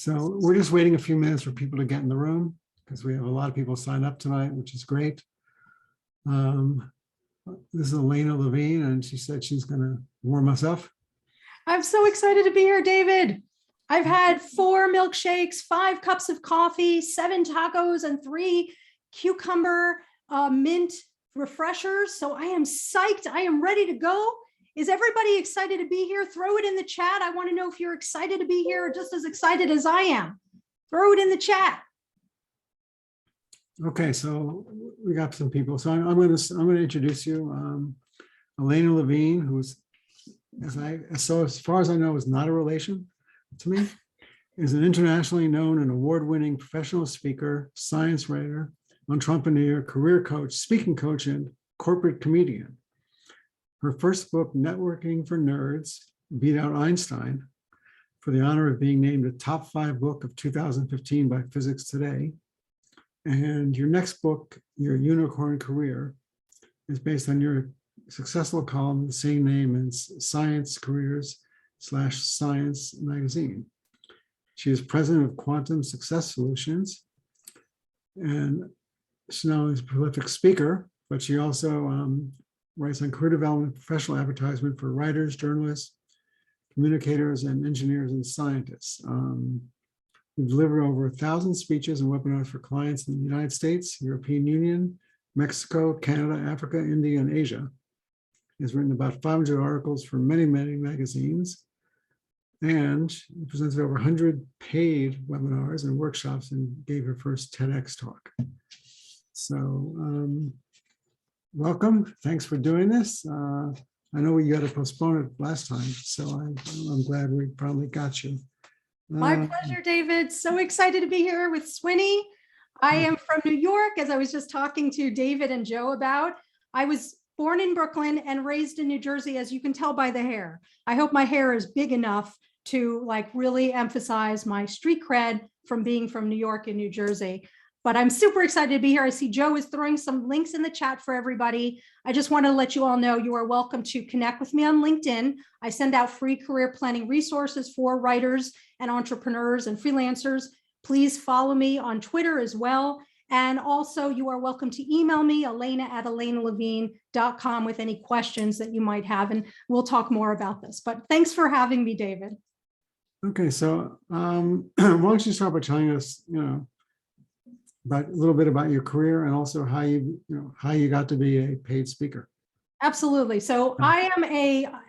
So we're just waiting a few minutes for people to get in the room because we have a lot of people signed up tonight, which is great. This is Elena Levine, and she said she's going to warm us up. I'm so excited to be here, David. I've had 4 milkshakes, 5 cups of coffee, 7 tacos, and 3 cucumber mint refreshers. So I am psyched. I am ready to go. Is everybody excited to be here? Throw it in the chat. I want to know if you're excited to be here or just as excited as I am. Throw it in the chat. Okay, so we got some people. So I'm going to introduce you, Elena Levine, who's as far as I know is not a relation to me, is an internationally known and award-winning professional speaker, science writer, entrepreneur, career coach, speaking coach, and corporate comedian. Her first book, Networking for Nerds, beat out Einstein for the honor of being named a top 5 book of 2015 by Physics Today. And your next book, Your Unicorn Career, is based on your successful column, the same name as Science Careers/Science magazine. She is president of Quantum Success Solutions, and she not only is a prolific speaker, but she also writes on career development, professional advertisement for writers, journalists, communicators, and engineers and scientists. We've delivered over 1,000 speeches and webinars for clients in the United States, European Union, Mexico, Canada, Africa, India, and Asia. Has written about 500 articles for many, many magazines, and presented over 100 paid webinars and workshops and gave her first TEDx talk. So welcome. Thanks for doing this. I know we got to postpone it last time, so I'm glad we probably got you. My pleasure, David. So excited to be here with SWINY. I am from New York, as I was just talking to David and Joe about. I was born in Brooklyn and raised in New Jersey, as you can tell by the hair. I hope my hair is big enough to really emphasize my street cred from being from New York and New Jersey. But I'm super excited to be here. I see Joe is throwing some links in the chat for everybody. I just want to let you all know you are welcome to connect with me on LinkedIn. I send out free career planning resources for writers and entrepreneurs and freelancers. Please follow me on Twitter as well. And also you are welcome to email me, elena@elenaLevine.com, with any questions that you might have. And we'll talk more about this. But thanks for having me, David. Okay, so why don't you start by telling us, about a little bit about your career and also how you got to be a paid speaker. Absolutely. So I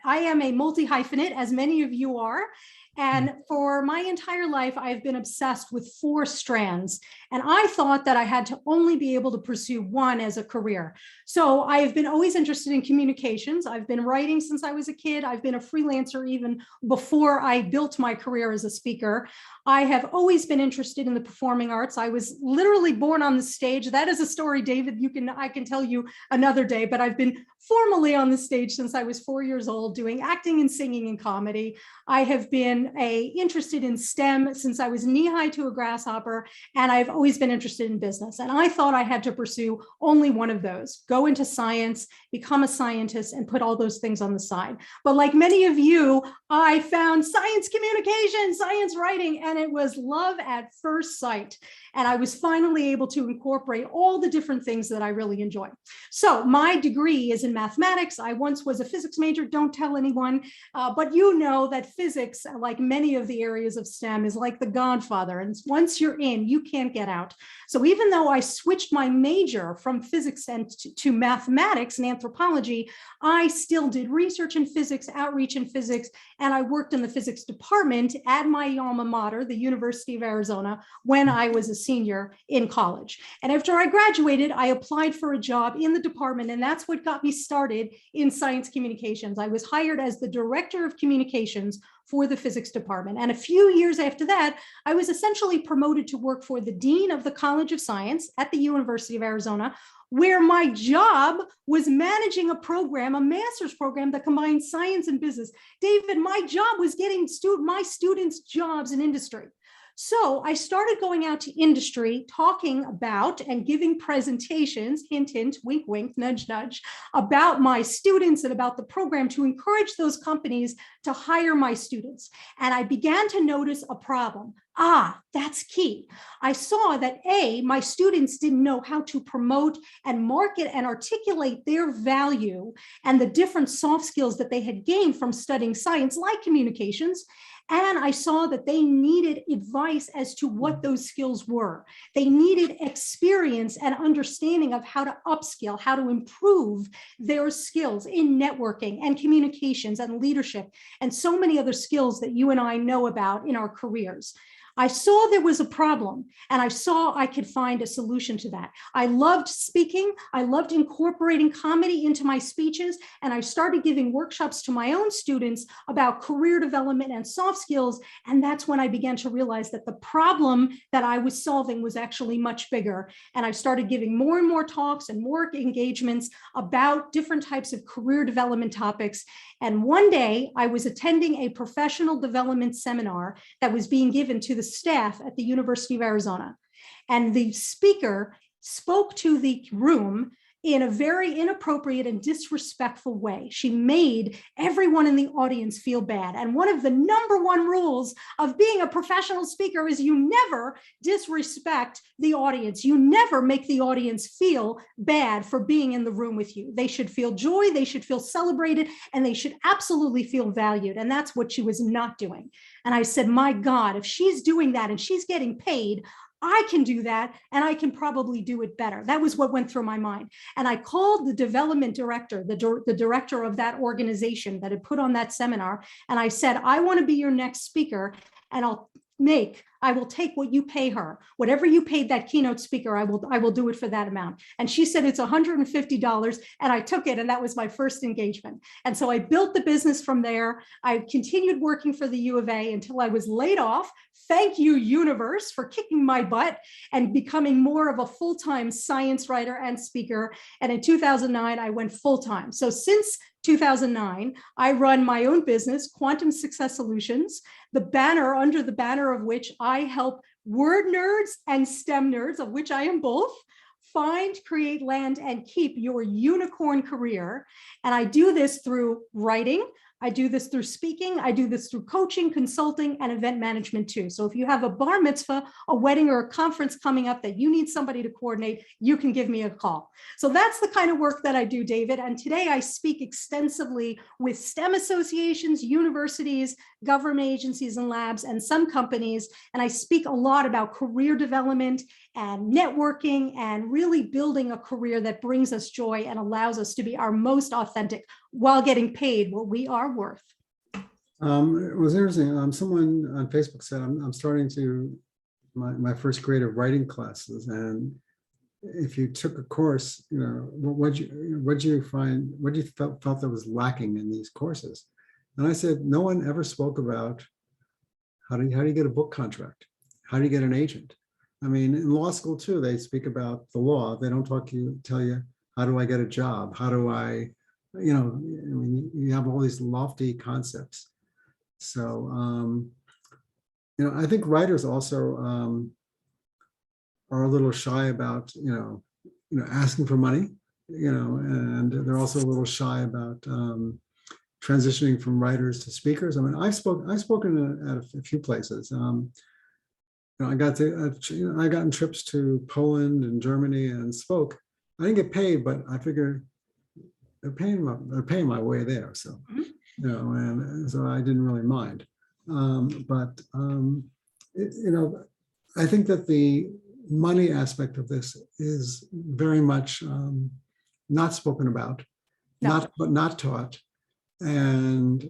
am a multi-hyphenate, as many of you are. And for my entire life, I've been obsessed with 4 strands. And I thought that I had to only be able to pursue one as a career. So I've been always interested in communications. I've been writing since I was a kid. I've been a freelancer even before I built my career as a speaker. I have always been interested in the performing arts. I was literally born on the stage. That is a story, David, I can tell you another day, but I've been formally on the stage since I was 4 years old, doing acting and singing and comedy. I have been interested in STEM since I was knee-high to a grasshopper, and I've always been interested in business. And I thought I had to pursue only one of those, go into science, become a scientist, and put all those things on the side. But like many of you, I found science communication, science writing, and it was love at first sight. And I was finally able to incorporate all the different things that I really enjoy. So my degree is in mathematics. I once was a physics major, don't tell anyone, but you know that physics, like many of the areas of STEM, is like the godfather. And once you're in, you can't get out. So even though I switched my major from physics and to mathematics and anthropology, I still did research in physics, outreach in physics, and I worked in the physics department at my alma mater, the University of Arizona, when I was a senior in college. And after I graduated, I applied for a job in the department, and that's what got me started in science communications. I was hired as the director of communications for the physics department. And a few years after that, I was essentially promoted to work for the dean of the College of Science at the University of Arizona, where my job was managing a program, a master's program that combined science and business. David, my job was getting my students jobs in industry. So I started going out to industry, talking about and giving presentations, hint, hint, wink, wink, nudge, nudge, about my students and about the program to encourage those companies to hire my students. And I began to notice a problem. That's key. I saw that my students didn't know how to promote and market and articulate their value and the different soft skills that they had gained from studying science, like communications. And I saw that they needed advice as to what those skills were. They needed experience and understanding of how to upskill, how to improve their skills in networking and communications and leadership, and so many other skills that you and I know about in our careers. I saw there was a problem, and I saw I could find a solution to that. I loved speaking. I loved incorporating comedy into my speeches, and I started giving workshops to my own students about career development and soft skills. And that's when I began to realize that the problem that I was solving was actually much bigger. And I started giving more and more talks and more engagements about different types of career development topics. And one day I was attending a professional development seminar that was being given to the staff at the University of Arizona. And the speaker spoke to the room in a very inappropriate and disrespectful way. She made everyone in the audience feel bad. And one of the #1 rules of being a professional speaker is you never disrespect the audience. You never make the audience feel bad for being in the room with you. They should feel joy, they should feel celebrated, and they should absolutely feel valued. And that's what she was not doing. And I said, my God, if she's doing that and she's getting paid, I can do that, and I can probably do it better. That was what went through my mind. And I called the development director, the director of that organization that had put on that seminar. And I said, I want to be your next speaker, and I will take what you pay her. Whatever you paid that keynote speaker, I will do it for that amount. And she said, it's $150. And I took it. And that was my first engagement. And so I built the business from there. I continued working for the U of A until I was laid off. Thank you, universe, for kicking my butt and becoming more of a full-time science writer and speaker. And in 2009, I went full-time. So since 2009, I run my own business, Quantum Success Solutions, under the banner of which I help word nerds and STEM nerds, of which I am both, find, create, land, and keep your unicorn career. And I do this through writing. I do this through speaking. I do this through coaching, consulting, and event management too. So if you have a bar mitzvah, a wedding, or a conference coming up that you need somebody to coordinate, you can give me a call. So that's the kind of work that I do, David. And today I speak extensively with STEM associations, universities, government agencies and labs, and some companies. And I speak a lot about career development and networking and really building a career that brings us joy and allows us to be our most authentic while getting paid what we are worth. It was interesting. Someone on Facebook said, I'm starting to my first creative writing classes. And if you took a course, what do you felt that was lacking in these courses? And I said, no one ever spoke about how do you get a book contract? How do you get an agent? I mean, in law school too, they speak about the law. They don't tell you, how do I get a job? How do I, you have all these lofty concepts. So, I think writers also are a little shy about, asking for money, and they're also a little shy about transitioning from writers to speakers. I mean, I've spoken at a few places. I gotten trips to Poland and Germany and spoke. I didn't get paid, but I figured they're paying my way there. So, and so I didn't really mind. I think that the money aspect of this is very much not spoken about, not taught. And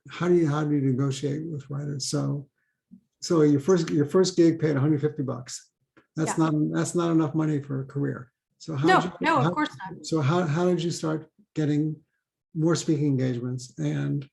how do you negotiate with writers? So your first gig paid $150. That's not enough money for a career. So of course not. So how did you start getting more speaking engagements and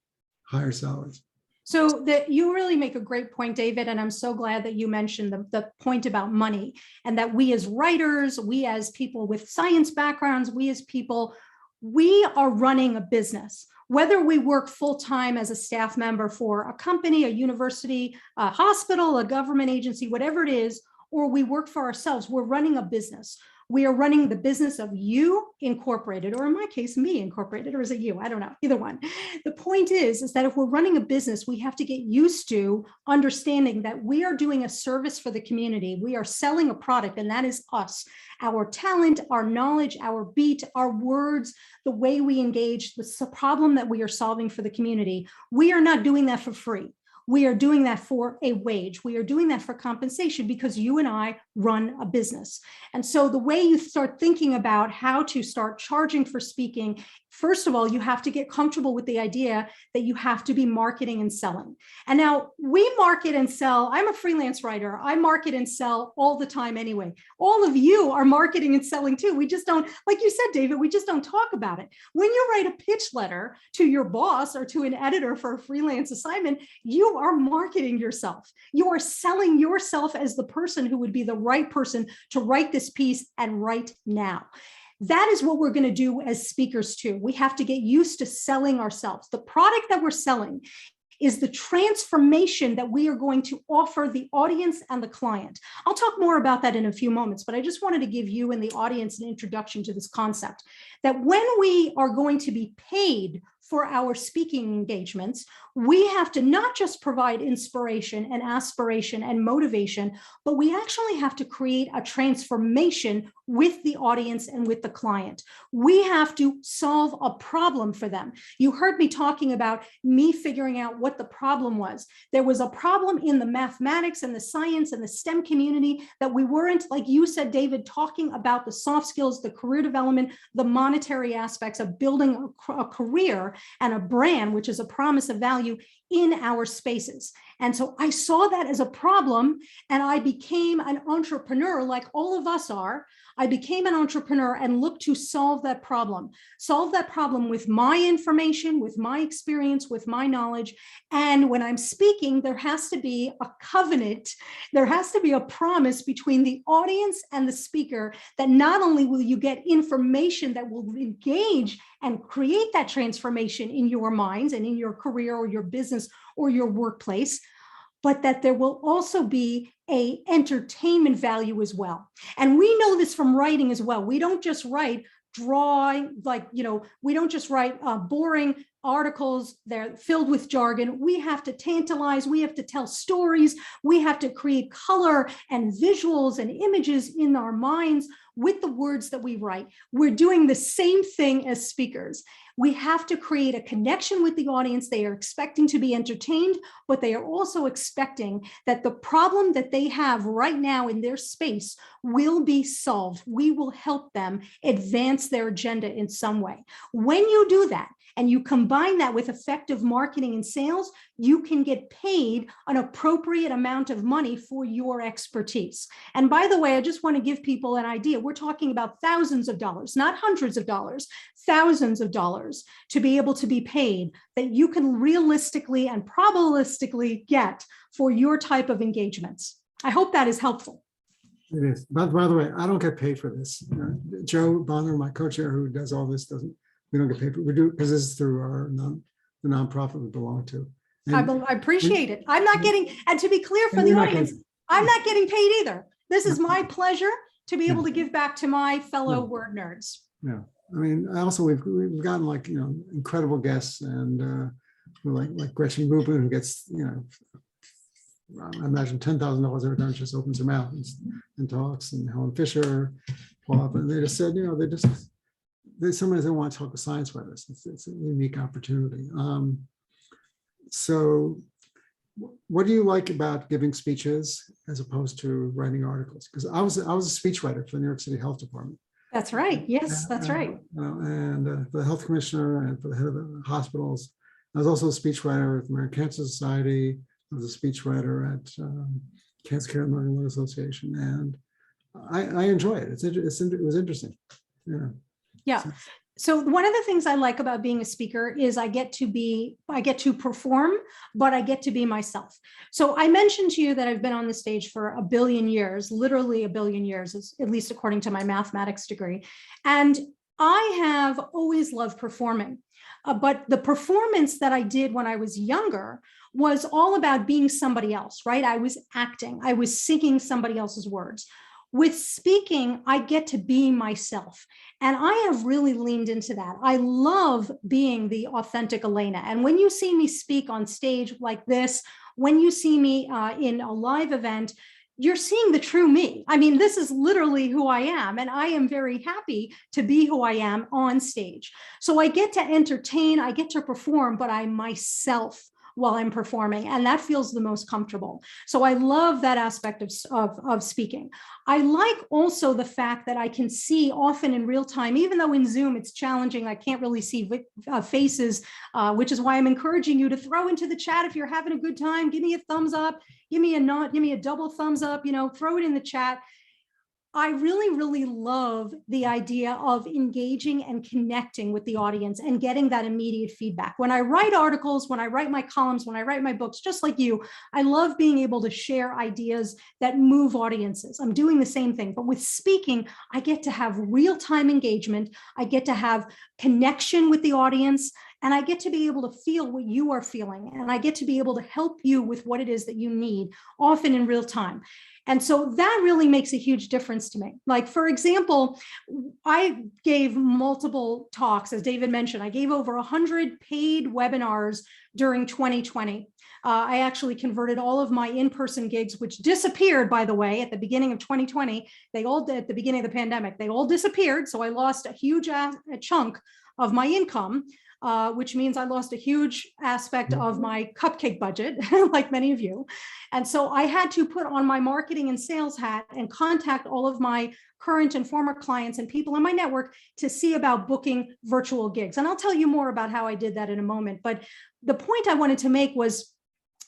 higher salaries? So you really make a great point, David, and I'm so glad that you mentioned the point about money, and that we as writers, we as people with science backgrounds, we as people, we are running a business. Whether we work full-time as a staff member for a company, a university, a hospital, a government agency, whatever it is, or we work for ourselves, we're running a business. We are running the business of You Incorporated, or in my case, Me Incorporated, or is it you? I don't know, either one. The point is that if we're running a business, we have to get used to understanding that we are doing a service for the community. We are selling a product, and that is us. Our talent, our knowledge, our beat, our words, the way we engage, the problem that we are solving for the community. We are not doing that for free. We are doing that for a wage. We are doing that for compensation because you and I run a business. And so the way you start thinking about how to start charging for speaking, first of all, you have to get comfortable with the idea that you have to be marketing and selling. And now we market and sell. I'm a freelance writer. I market and sell all the time anyway. All of you are marketing and selling too. We just don't, like you said, David, we just don't talk about it. When you write a pitch letter to your boss or to an editor for a freelance assignment, you are marketing yourself. You are selling yourself as the person who would be the right person to write this piece and right now. That is what we're going to do as speakers too. We have to get used to selling ourselves. The product that we're selling is the transformation that we are going to offer the audience and the client. I'll talk more about that in a few moments, but I just wanted to give you and the audience an introduction to this concept that when we are going to be paid for our speaking engagements, we have to not just provide inspiration and aspiration and motivation, but we actually have to create a transformation with the audience and with the client. We have to solve a problem for them. You heard me talking about me figuring out what the problem was. There was a problem in the mathematics and the science and the STEM community that we weren't, like you said, David, talking about the soft skills, the career development, the monetary aspects of building a career and a brand, which is a promise of value in our spaces. And so I saw that as a problem, and I became an entrepreneur like all of us are. I became an entrepreneur and looked to solve that problem with my information, with my experience, with my knowledge. And when I'm speaking, there has to be a covenant. There has to be a promise between the audience and the speaker that not only will you get information that will engage and create that transformation in your minds and in your career or your business or your workplace, but that there will also be an entertainment value as well. And we know this from writing as well. We don't just write drawing, we don't just write boring articles. They're filled with jargon. We have to tantalize. We have to tell stories. We have to create color and visuals and images in our minds with the words that we write. We're doing the same thing as speakers. We have to create a connection with the audience. They are expecting to be entertained, but they are also expecting that the problem that they have right now in their space will be solved. We will help them advance their agenda in some way. When you do that, and you combine that with effective marketing and sales, you can get paid an appropriate amount of money for your expertise. And by the way, I just want to give people an idea. We're talking about thousands of dollars, not hundreds of dollars, thousands of dollars to be able to be paid that you can realistically and probabilistically get for your type of engagements. I hope that is helpful. It is. By the way, I don't get paid for this. Joe Bonner, my co-chair who does all this, we don't get paid for. We do because this is through the nonprofit we belong to. And I appreciate it. I'm not getting, and to be clear for the audience, I'm not getting paid either. This is my pleasure to be able to give back to my fellow word nerds. Yeah, I mean, also we've gotten incredible guests, and like Gretchen Rubin, who gets I imagine $10,000 every time she just opens her mouth and talks, and Helen Fisher, Paul, and they just said sometimes they want to talk science with us. It's a unique opportunity. So what do you like about giving speeches as opposed to writing articles? Because I was a speechwriter for the New York City Health Department. That's right. Yes, that's right. And for the health commissioner and for the head of the hospitals. I was also a speechwriter at the American Cancer Society. I was a speechwriter at Cancer Care American Association, and I enjoy it. It was interesting. Yeah. So one of the things I like about being a speaker is I get to perform, but I get to be myself. So I mentioned to you that I've been on the stage for 1 billion years, literally 1 billion years, at least according to my mathematics degree. And I have always loved performing. But the performance that I did when I was younger was all about being somebody else, right? I was acting, I was singing somebody else's words. With speaking, I get to be myself. And I have really leaned into that. I love being the authentic Elena. And when you see me speak on stage like this, when you see me in a live event, you're seeing the true me. I mean, this is literally who I am, and I am very happy to be who I am on stage. So I get to entertain, I get to perform, but I'm myself while I'm performing, and that feels the most comfortable. So I love that aspect of speaking. I like also the fact that I can see often in real time, even though in Zoom it's challenging, I can't really see faces, which is why I'm encouraging you to throw into the chat if you're having a good time. Give me a thumbs up, give me a nod, give me a double thumbs up, throw it in the chat. I really, really love the idea of engaging and connecting with the audience and getting that immediate feedback. When I write articles, when I write my columns, when I write my books, just like you, I love being able to share ideas that move audiences. I'm doing the same thing, but with speaking, I get to have real-time engagement. I get to have connection with the audience, and I get to be able to feel what you are feeling. And I get to be able to help you with what it is that you need, often in real time. And so that really makes a huge difference to me. Like, for example, I gave multiple talks, as David mentioned. I gave over 100 paid webinars during 2020. I actually converted all of my in-person gigs, which disappeared, by the way, at the beginning of 2020. They all did at the beginning of the pandemic. They all disappeared. So I lost a huge chunk of my income. Which means I lost a huge aspect of my cupcake budget, like many of you. And so I had to put on my marketing and sales hat and contact all of my current and former clients and people in my network to see about booking virtual gigs. And I'll tell you more about how I did that in a moment. But the point I wanted to make was,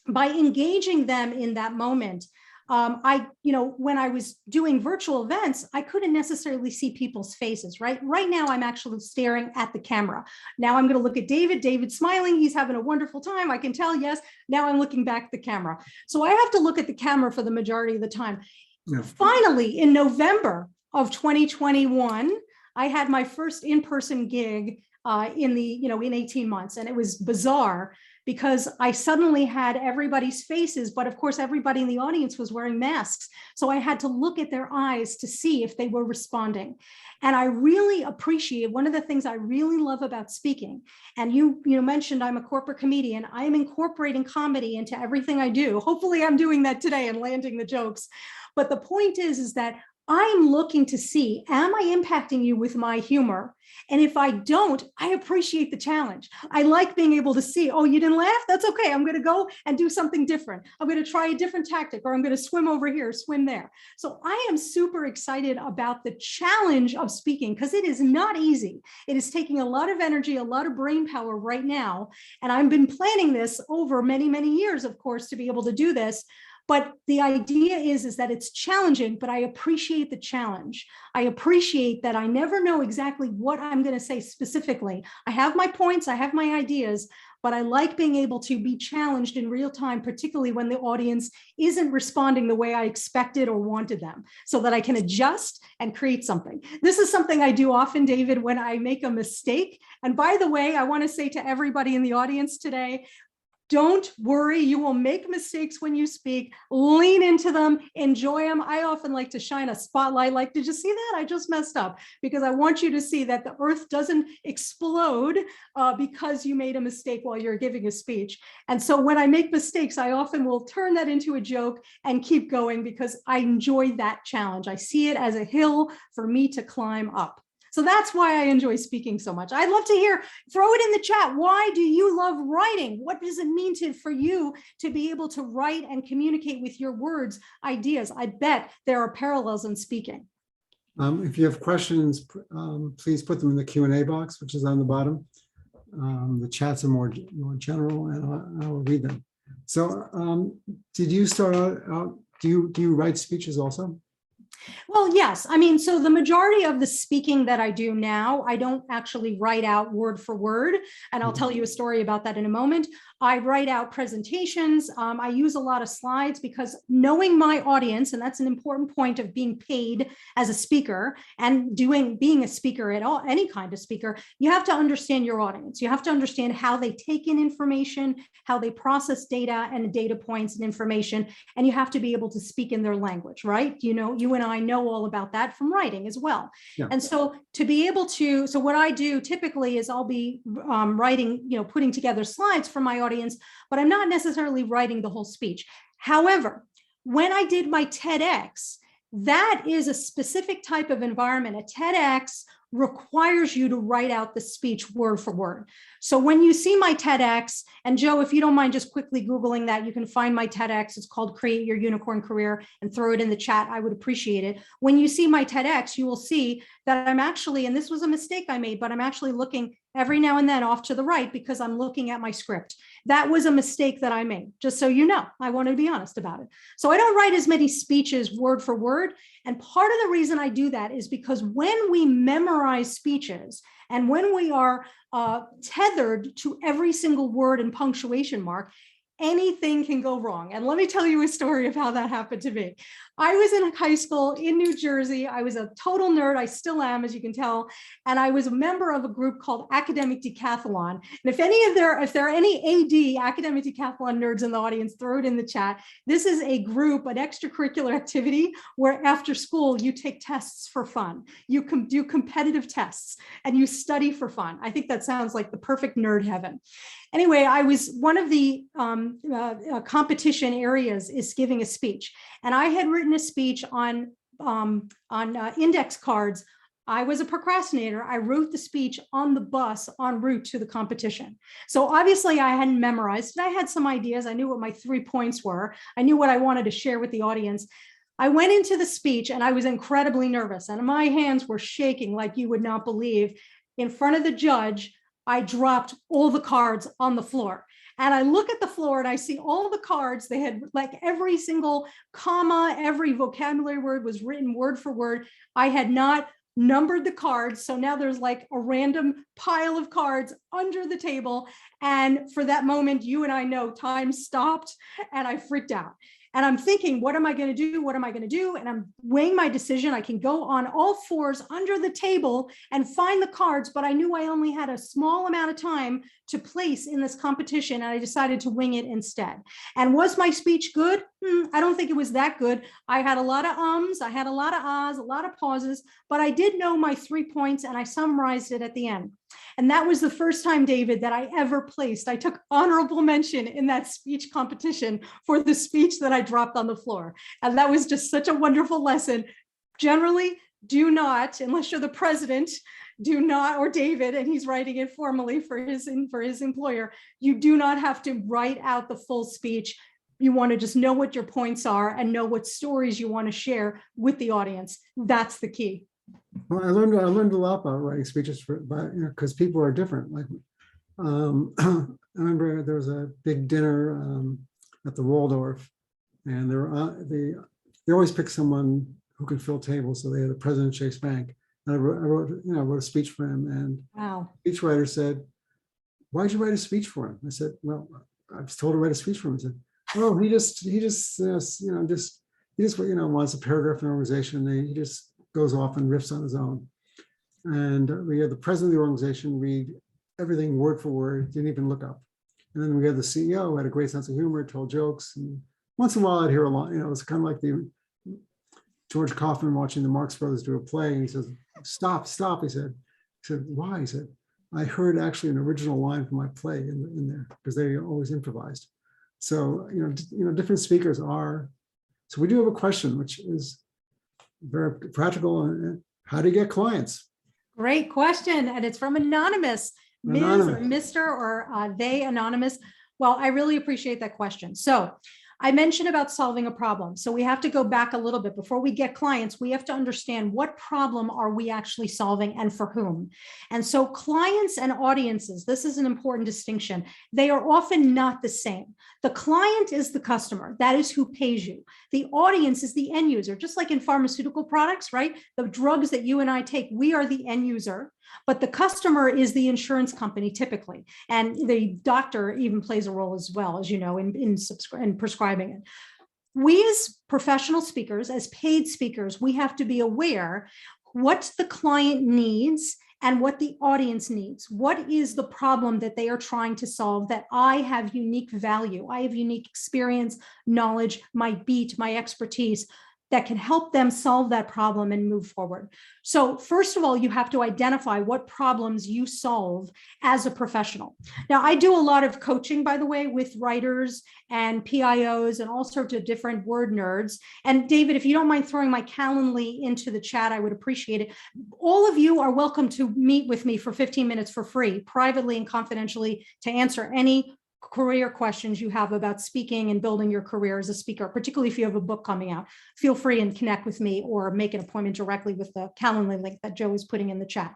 by engaging them in that moment, when I was doing virtual events, I couldn't necessarily see people's faces, right? Right now, I'm actually staring at the camera. Now I'm going to look at David. David's smiling. He's having a wonderful time. I can tell, yes. Now I'm looking back at the camera. So I have to look at the camera for the majority of the time. Yeah. Finally, in November of 2021, I had my first in-person gig in 18 months. And it was bizarre, because I suddenly had everybody's faces, but of course, everybody in the audience was wearing masks. So I had to look at their eyes to see if they were responding. And I really appreciate, one of the things I really love about speaking, and you mentioned I'm a corporate comedian, I am incorporating comedy into everything I do. Hopefully I'm doing that today and landing the jokes. But the point is that I'm looking to see, am I impacting you with my humor? And if I don't, I appreciate the challenge. I like being able to see, oh, you didn't laugh? That's okay. I'm going to go and do something different. I'm going to try a different tactic, or I'm going to swim over here, swim there. So I am super excited about the challenge of speaking, because it is not easy. It is taking a lot of energy, a lot of brain power right now. And I've been planning this over many, many years, of course, to be able to do this. But the idea is that it's challenging, but I appreciate the challenge. I appreciate that I never know exactly what I'm going to say specifically. I have my points, I have my ideas, but I like being able to be challenged in real time, particularly when the audience isn't responding the way I expected or wanted them, so that I can adjust and create something. This is something I do often, David, when I make a mistake. And by the way, I want to say to everybody in the audience today, don't worry, you will make mistakes when you speak. Lean into them, enjoy them. I often like to shine a spotlight, like, did you see that? I just messed up, because I want you to see that the earth doesn't explode because you made a mistake while you're giving a speech. And so when I make mistakes, I often will turn that into a joke and keep going, because I enjoy that challenge. I see it as a hill for me to climb up. So that's why I enjoy speaking so much. I'd love to hear, throw it in the chat. Why do you love writing? What does it mean for you to be able to write and communicate with your words, ideas? I bet there are parallels in speaking. If you have questions, please put them in the Q&A box, which is on the bottom. The chats are more general, and I will read them. So did you start out, do you write speeches also? Well, yes. I mean, so the majority of the speaking that I do now, I don't actually write out word for word. And I'll tell you a story about that in a moment. I write out presentations. I use a lot of slides because knowing my audience, and that's an important point of being paid as a speaker and being a speaker at all, any kind of speaker, you have to understand your audience. You have to understand how they take in information, how they process data and data points and information, and you have to be able to speak in their language, right? You know, you and I know all about that from writing as well. Yeah. And so to be able to, so what I do typically is I'll be writing, you know, putting together slides for my audience, but I'm not necessarily writing the whole speech. However, when I did my TEDx, that is a specific type of environment. A TEDx requires you to write out the speech word for word. So when you see my TEDx, and Joe, if you don't mind just quickly Googling that, you can find my TEDx. It's called Create Your Unicorn Career, and throw it in the chat. I would appreciate it. When you see my TEDx, you will see that I'm actually, and this was a mistake I made, but I'm actually looking every now and then off to the right because I'm looking at my script. That was a mistake that I made, just so you know. I want to be honest about it. So I don't write as many speeches word for word. And part of the reason I do that is because when we memorize speeches and when we are tethered to every single word and punctuation mark, anything can go wrong. And let me tell you a story of how that happened to me. I was in high school in New Jersey. I was a total nerd. I still am, as you can tell. And I was a member of a group called Academic Decathlon. And if there are any AD, Academic Decathlon nerds in the audience, throw it in the chat. This is a group, an extracurricular activity where after school, you take tests for fun. You can do competitive tests and you study for fun. I think that sounds like the perfect nerd heaven. Anyway, I was one of the competition areas is giving a speech, and I had written a speech on index cards. I was a procrastinator. I wrote the speech on the bus en route to the competition. So obviously I hadn't memorized it. I had some ideas. I knew what my 3 points were. I knew what I wanted to share with the audience. I went into the speech and I was incredibly nervous and my hands were shaking like you would not believe. In front of the judge, I dropped all the cards on the floor. And I look at the floor and I see all the cards. They had like every single comma, every vocabulary word was written word for word. I had not numbered the cards. So now there's like a random pile of cards under the table. And for that moment, you and I know time stopped and I freaked out. And I'm thinking, what am I going to do? What am I going to do? And I'm weighing my decision. I can go on all fours under the table and find the cards, but I knew I only had a small amount of time to place in this competition. And I decided to wing it instead. And was my speech good? I don't think it was that good. I had a lot of ums, I had a lot of ahs, a lot of pauses, but I did know my 3 points and I summarized it at the end. And that was the first time, David, that I ever placed. I took honorable mention in that speech competition for the speech that I dropped on the floor. And that was just such a wonderful lesson. Generally, do not, unless you're the president, do not, or David, and he's writing it formally for his employer, you do not have to write out the full speech. You want to just know what your points are and know what stories you want to share with the audience. That's the key. Well, I learned a lot about writing speeches because people are different. Like, I remember there was a big dinner at the Waldorf, and they always pick someone who can fill tables. So they had the president of Chase Bank, and I wrote a speech for him. And wow, the speechwriter said, "Why'd you write a speech for him?" I said, "Well, I was told to write a speech for him." He said, "Oh, he just wants a paragraph in the organization. And he just goes off and riffs on his own." And we had the president of the organization read everything word for word, didn't even look up. And then we had the CEO who had a great sense of humor, told jokes. And once in a while I'd hear a lot, it was kind of like the George Kaufman watching the Marx Brothers do a play. And he says, stop. He said, why? He said, I heard actually an original line from my play in there because they always improvised. So, different speakers are. So we do have a question, which is very practical. How do you get clients? Great question. And it's from Anonymous. Ms. or Mr. or they Anonymous. Well, I really appreciate that question. So I mentioned about solving a problem. So we have to go back a little bit. Before we get clients, we have to understand what problem are we actually solving and for whom. And so clients and audiences, this is an important distinction. They are often not the same. The client is the customer. That is who pays you. The audience is the end user, just like in pharmaceutical products, right? The drugs that you and I take, we are the end user, but the customer is the insurance company typically. And the doctor even plays a role as well, as you know, in prescribing it. We as professional speakers, as paid speakers, we have to be aware what the client needs and what the audience needs. What is the problem that they are trying to solve that I have unique value? I have unique experience, knowledge, my beat, my expertise that can help them solve that problem and move forward. So first of all, you have to identify what problems you solve as a professional. Now, I do a lot of coaching, by the way, with writers and PIOs and all sorts of different word nerds. And David, if you don't mind throwing my Calendly into the chat, I would appreciate it. All of you are welcome to meet with me for 15 minutes for free, privately and confidentially, to answer any career questions you have about speaking and building your career as a speaker, particularly if you have a book coming out. Feel free and connect with me or make an appointment directly with the Calendly link that Joe is putting in the chat.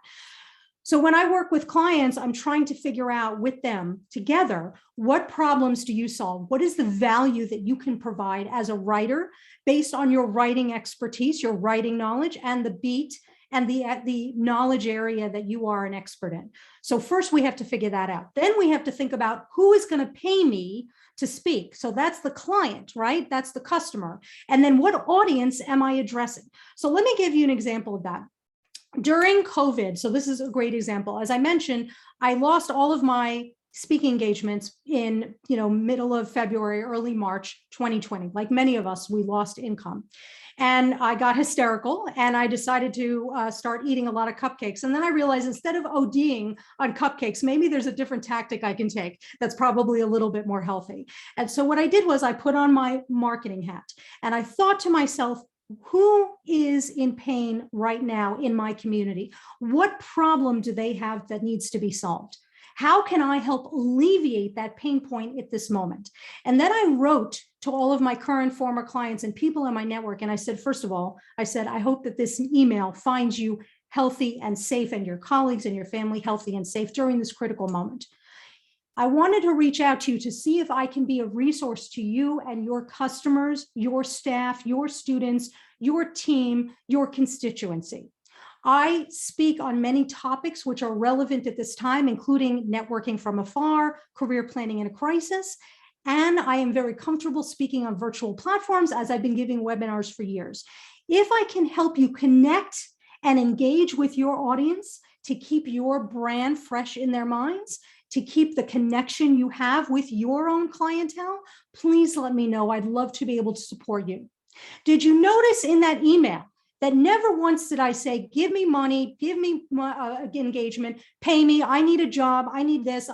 So when I work with clients, I'm trying to figure out with them together, what problems do you solve? What is the value that you can provide as a writer based on your writing expertise, your writing knowledge, and the beat and the knowledge area that you are an expert in. So first we have to figure that out. Then we have to think about who is going to pay me to speak. So that's the client, right? That's the customer. And then what audience am I addressing? So let me give you an example of that. During COVID, so this is a great example. As I mentioned, I lost all of my speaking engagements in middle of February, early March 2020. Like many of us, we lost income. And I got hysterical and I decided to start eating a lot of cupcakes. And then I realized instead of ODing on cupcakes, maybe there's a different tactic I can take that's probably a little bit more healthy. And so what I did was I put on my marketing hat and I thought to myself, who is in pain right now in my community? What problem do they have that needs to be solved? How can I help alleviate that pain point at this moment? And then I wrote to all of my current, former clients and people in my network. And I said, first of all, I hope that this email finds you healthy and safe and your colleagues and your family healthy and safe during this critical moment. I wanted to reach out to you to see if I can be a resource to you and your customers, your staff, your students, your team, your constituency. I speak on many topics which are relevant at this time, including networking from afar, career planning in a crisis, and I am very comfortable speaking on virtual platforms as I've been giving webinars for years. If I can help you connect and engage with your audience to keep your brand fresh in their minds, to keep the connection you have with your own clientele, please let me know. I'd love to be able to support you. Did you notice in that email that never once did I say, give me money, give me engagement, pay me, I need a job, I need this,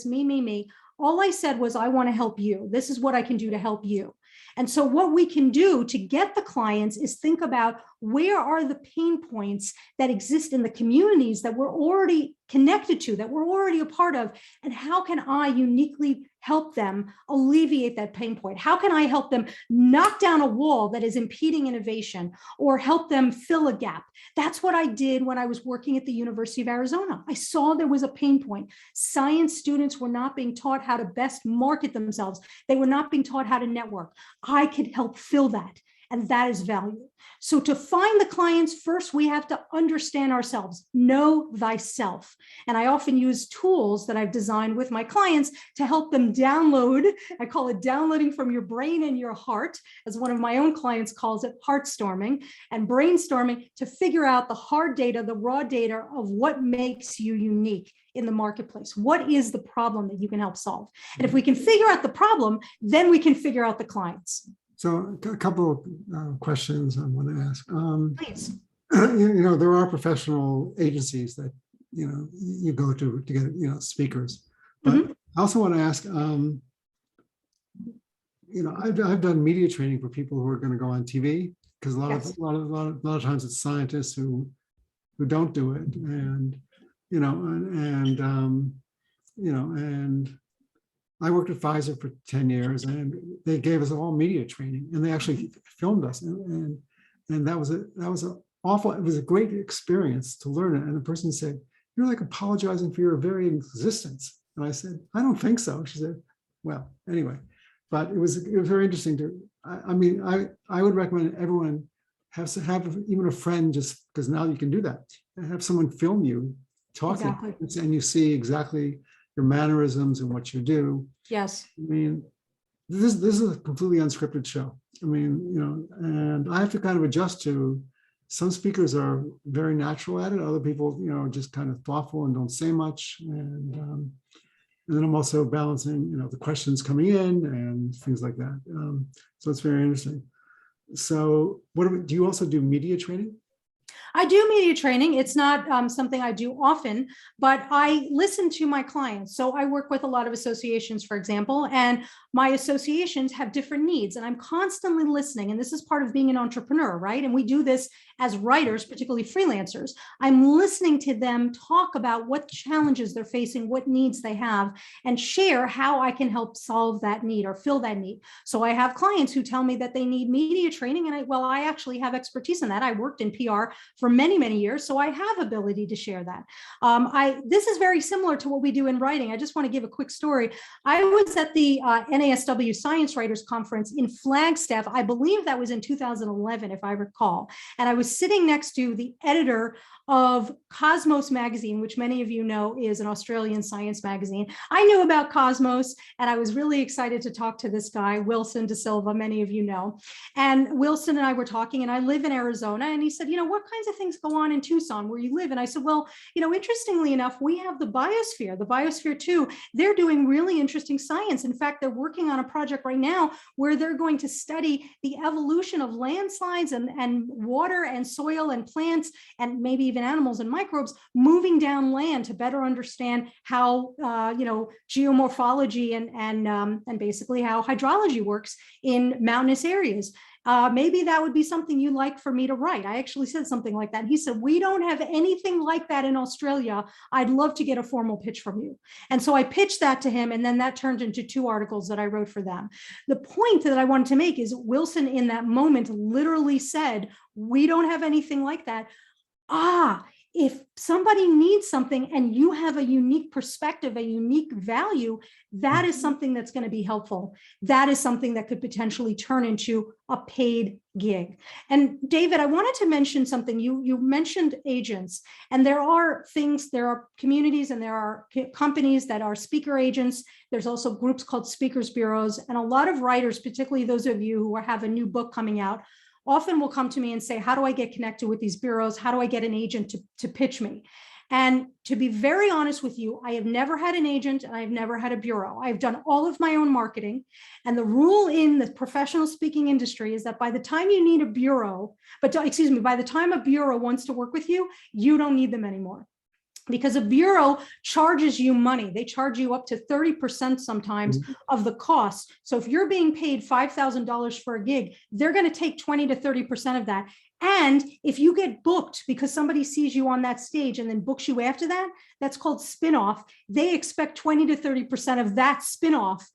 me. All I said was, I want to help you. This is what I can do to help you. And so what we can do to get the clients is think about where are the pain points that exist in the communities that we're already connected to, that we're already a part of, and how can I uniquely help them alleviate that pain point? How can I help them knock down a wall that is impeding innovation or help them fill a gap? That's what I did when I was working at the University of Arizona. I saw there was a pain point. Science students were not being taught how to best market themselves. They were not being taught how to network. I could help fill that. And that is value. So to find the clients, first, we have to understand ourselves, know thyself. And I often use tools that I've designed with my clients to help them download. I call it downloading from your brain and your heart, as one of my own clients calls it, heartstorming and brainstorming, to figure out the hard data, the raw data of what makes you unique in the marketplace. What is the problem that you can help solve? And if we can figure out the problem, then we can figure out the clients. So a couple of questions I want to ask. Please. There are professional agencies that, you go to get, speakers. But I also want to ask, I've done media training for people who are going to go on TV, because a lot of times it's scientists who don't do it. And, and I worked at Pfizer for 10 years and they gave us all media training and they actually filmed us. And that was an awful, it was a great experience to learn it. And the person said, "You're like apologizing for your very existence." And I said, "I don't think so." She said, "Well, anyway." but it was very interesting to, I would recommend everyone have even a friend, just because now you can do that, and have someone film you talking, Exactly. and you see exactly your mannerisms and what you do. Yes. I mean, this is a completely unscripted show. I mean, and I have to kind of adjust to, some speakers are very natural at it. Other people, just kind of thoughtful and don't say much. And then I'm also balancing, the questions coming in and things like that. So it's very interesting. So do you also do media training? I do media training. It's not something I do often, but I listen to my clients. So I work with a lot of associations, for example, and my associations have different needs, and I'm constantly listening. And this is part of being an entrepreneur, right? And we do this as writers, particularly freelancers. I'm listening to them talk about what challenges they're facing, what needs they have, and share how I can help solve that need or fill that need. So I have clients who tell me that they need media training, and I actually have expertise in that. I worked in PR for many, many years, so I have ability to share that. This is very similar to what we do in writing. I just want to give a quick story. I was at the NASW Science Writers Conference in Flagstaff. I believe that was in 2011, if I recall. And I was sitting next to the editor of Cosmos magazine, which many of you know is an Australian science magazine. I knew about Cosmos, and I was really excited to talk to this guy, Wilson De Silva, many of you know. And Wilson and I were talking, and I live in Arizona, and he said, what kinds of things go on in Tucson where you live? And I said, well, interestingly enough, we have the Biosphere 2. They're doing really interesting science. In fact, they're working on a project right now where they're going to study the evolution of landslides and water and soil and plants and maybe even animals and microbes moving down land to better understand how geomorphology and basically how hydrology works in mountainous areas. Maybe that would be something you'd like for me to write. I actually said something like that. He said, we don't have anything like that in Australia. I'd love to get a formal pitch from you. And so I pitched that to him, and then that turned into 2 articles that I wrote for them. The point that I wanted to make is Wilson in that moment literally said, we don't have anything like that. If somebody needs something and you have a unique perspective, a unique value, that is something that's going to be helpful. That is something that could potentially turn into a paid gig. And David, I wanted to mention something. You mentioned agents, and there are communities and there are companies that are speaker agents. There's also groups called speakers bureaus, and a lot of writers, particularly those of you who have a new book coming out, often will come to me and say, how do I get connected with these bureaus? How do I get an agent to pitch me? And to be very honest with you, I have never had an agent and I've never had a bureau. I've done all of my own marketing. And the rule in the professional speaking industry is that by the time you need a bureau, by the time a bureau wants to work with you, you don't need them anymore. Because a bureau charges you money. They charge you up to 30% sometimes of the cost. So if you're being paid $5,000 for a gig, they're going to take 20 to 30% of that. And if you get booked because somebody sees you on that stage and then books you after that, that's called spin-off. They expect 20 to 30% of that spin-off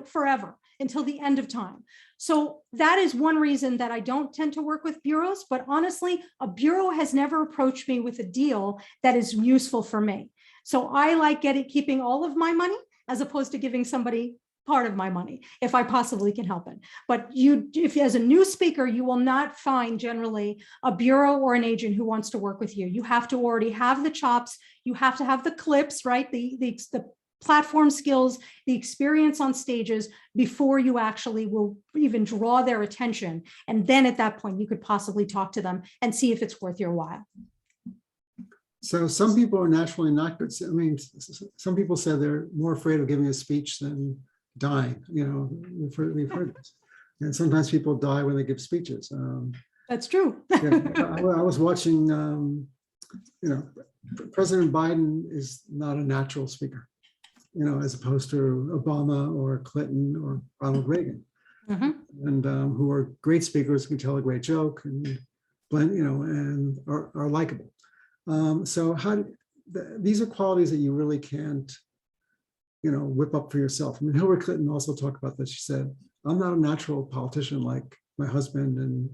forever until the end of time. So that is one reason that I don't tend to work with bureaus, but honestly, a bureau has never approached me with a deal that is useful for me. So I like keeping all of my money as opposed to giving somebody part of my money if I possibly can help it. But if as a new speaker, you will not find generally a bureau or an agent who wants to work with you. You have to already have the chops. You have to have the clips, right? The platform skills, the experience on stages before you actually will even draw their attention. And then at that point, you could possibly talk to them and see if it's worth your while. So some people are naturally not good. I mean, some people say they're more afraid of giving a speech than dying. We've heard this. And sometimes people die when they give speeches. That's true. I was watching, President Biden is not a natural speaker, as opposed to Obama or Clinton or Ronald Reagan, and who are great speakers, can tell a great joke and blend, and are likable. So these are qualities that you really can't, whip up for yourself. I mean, Hillary Clinton also talked about this. She said, "I'm not a natural politician like my husband and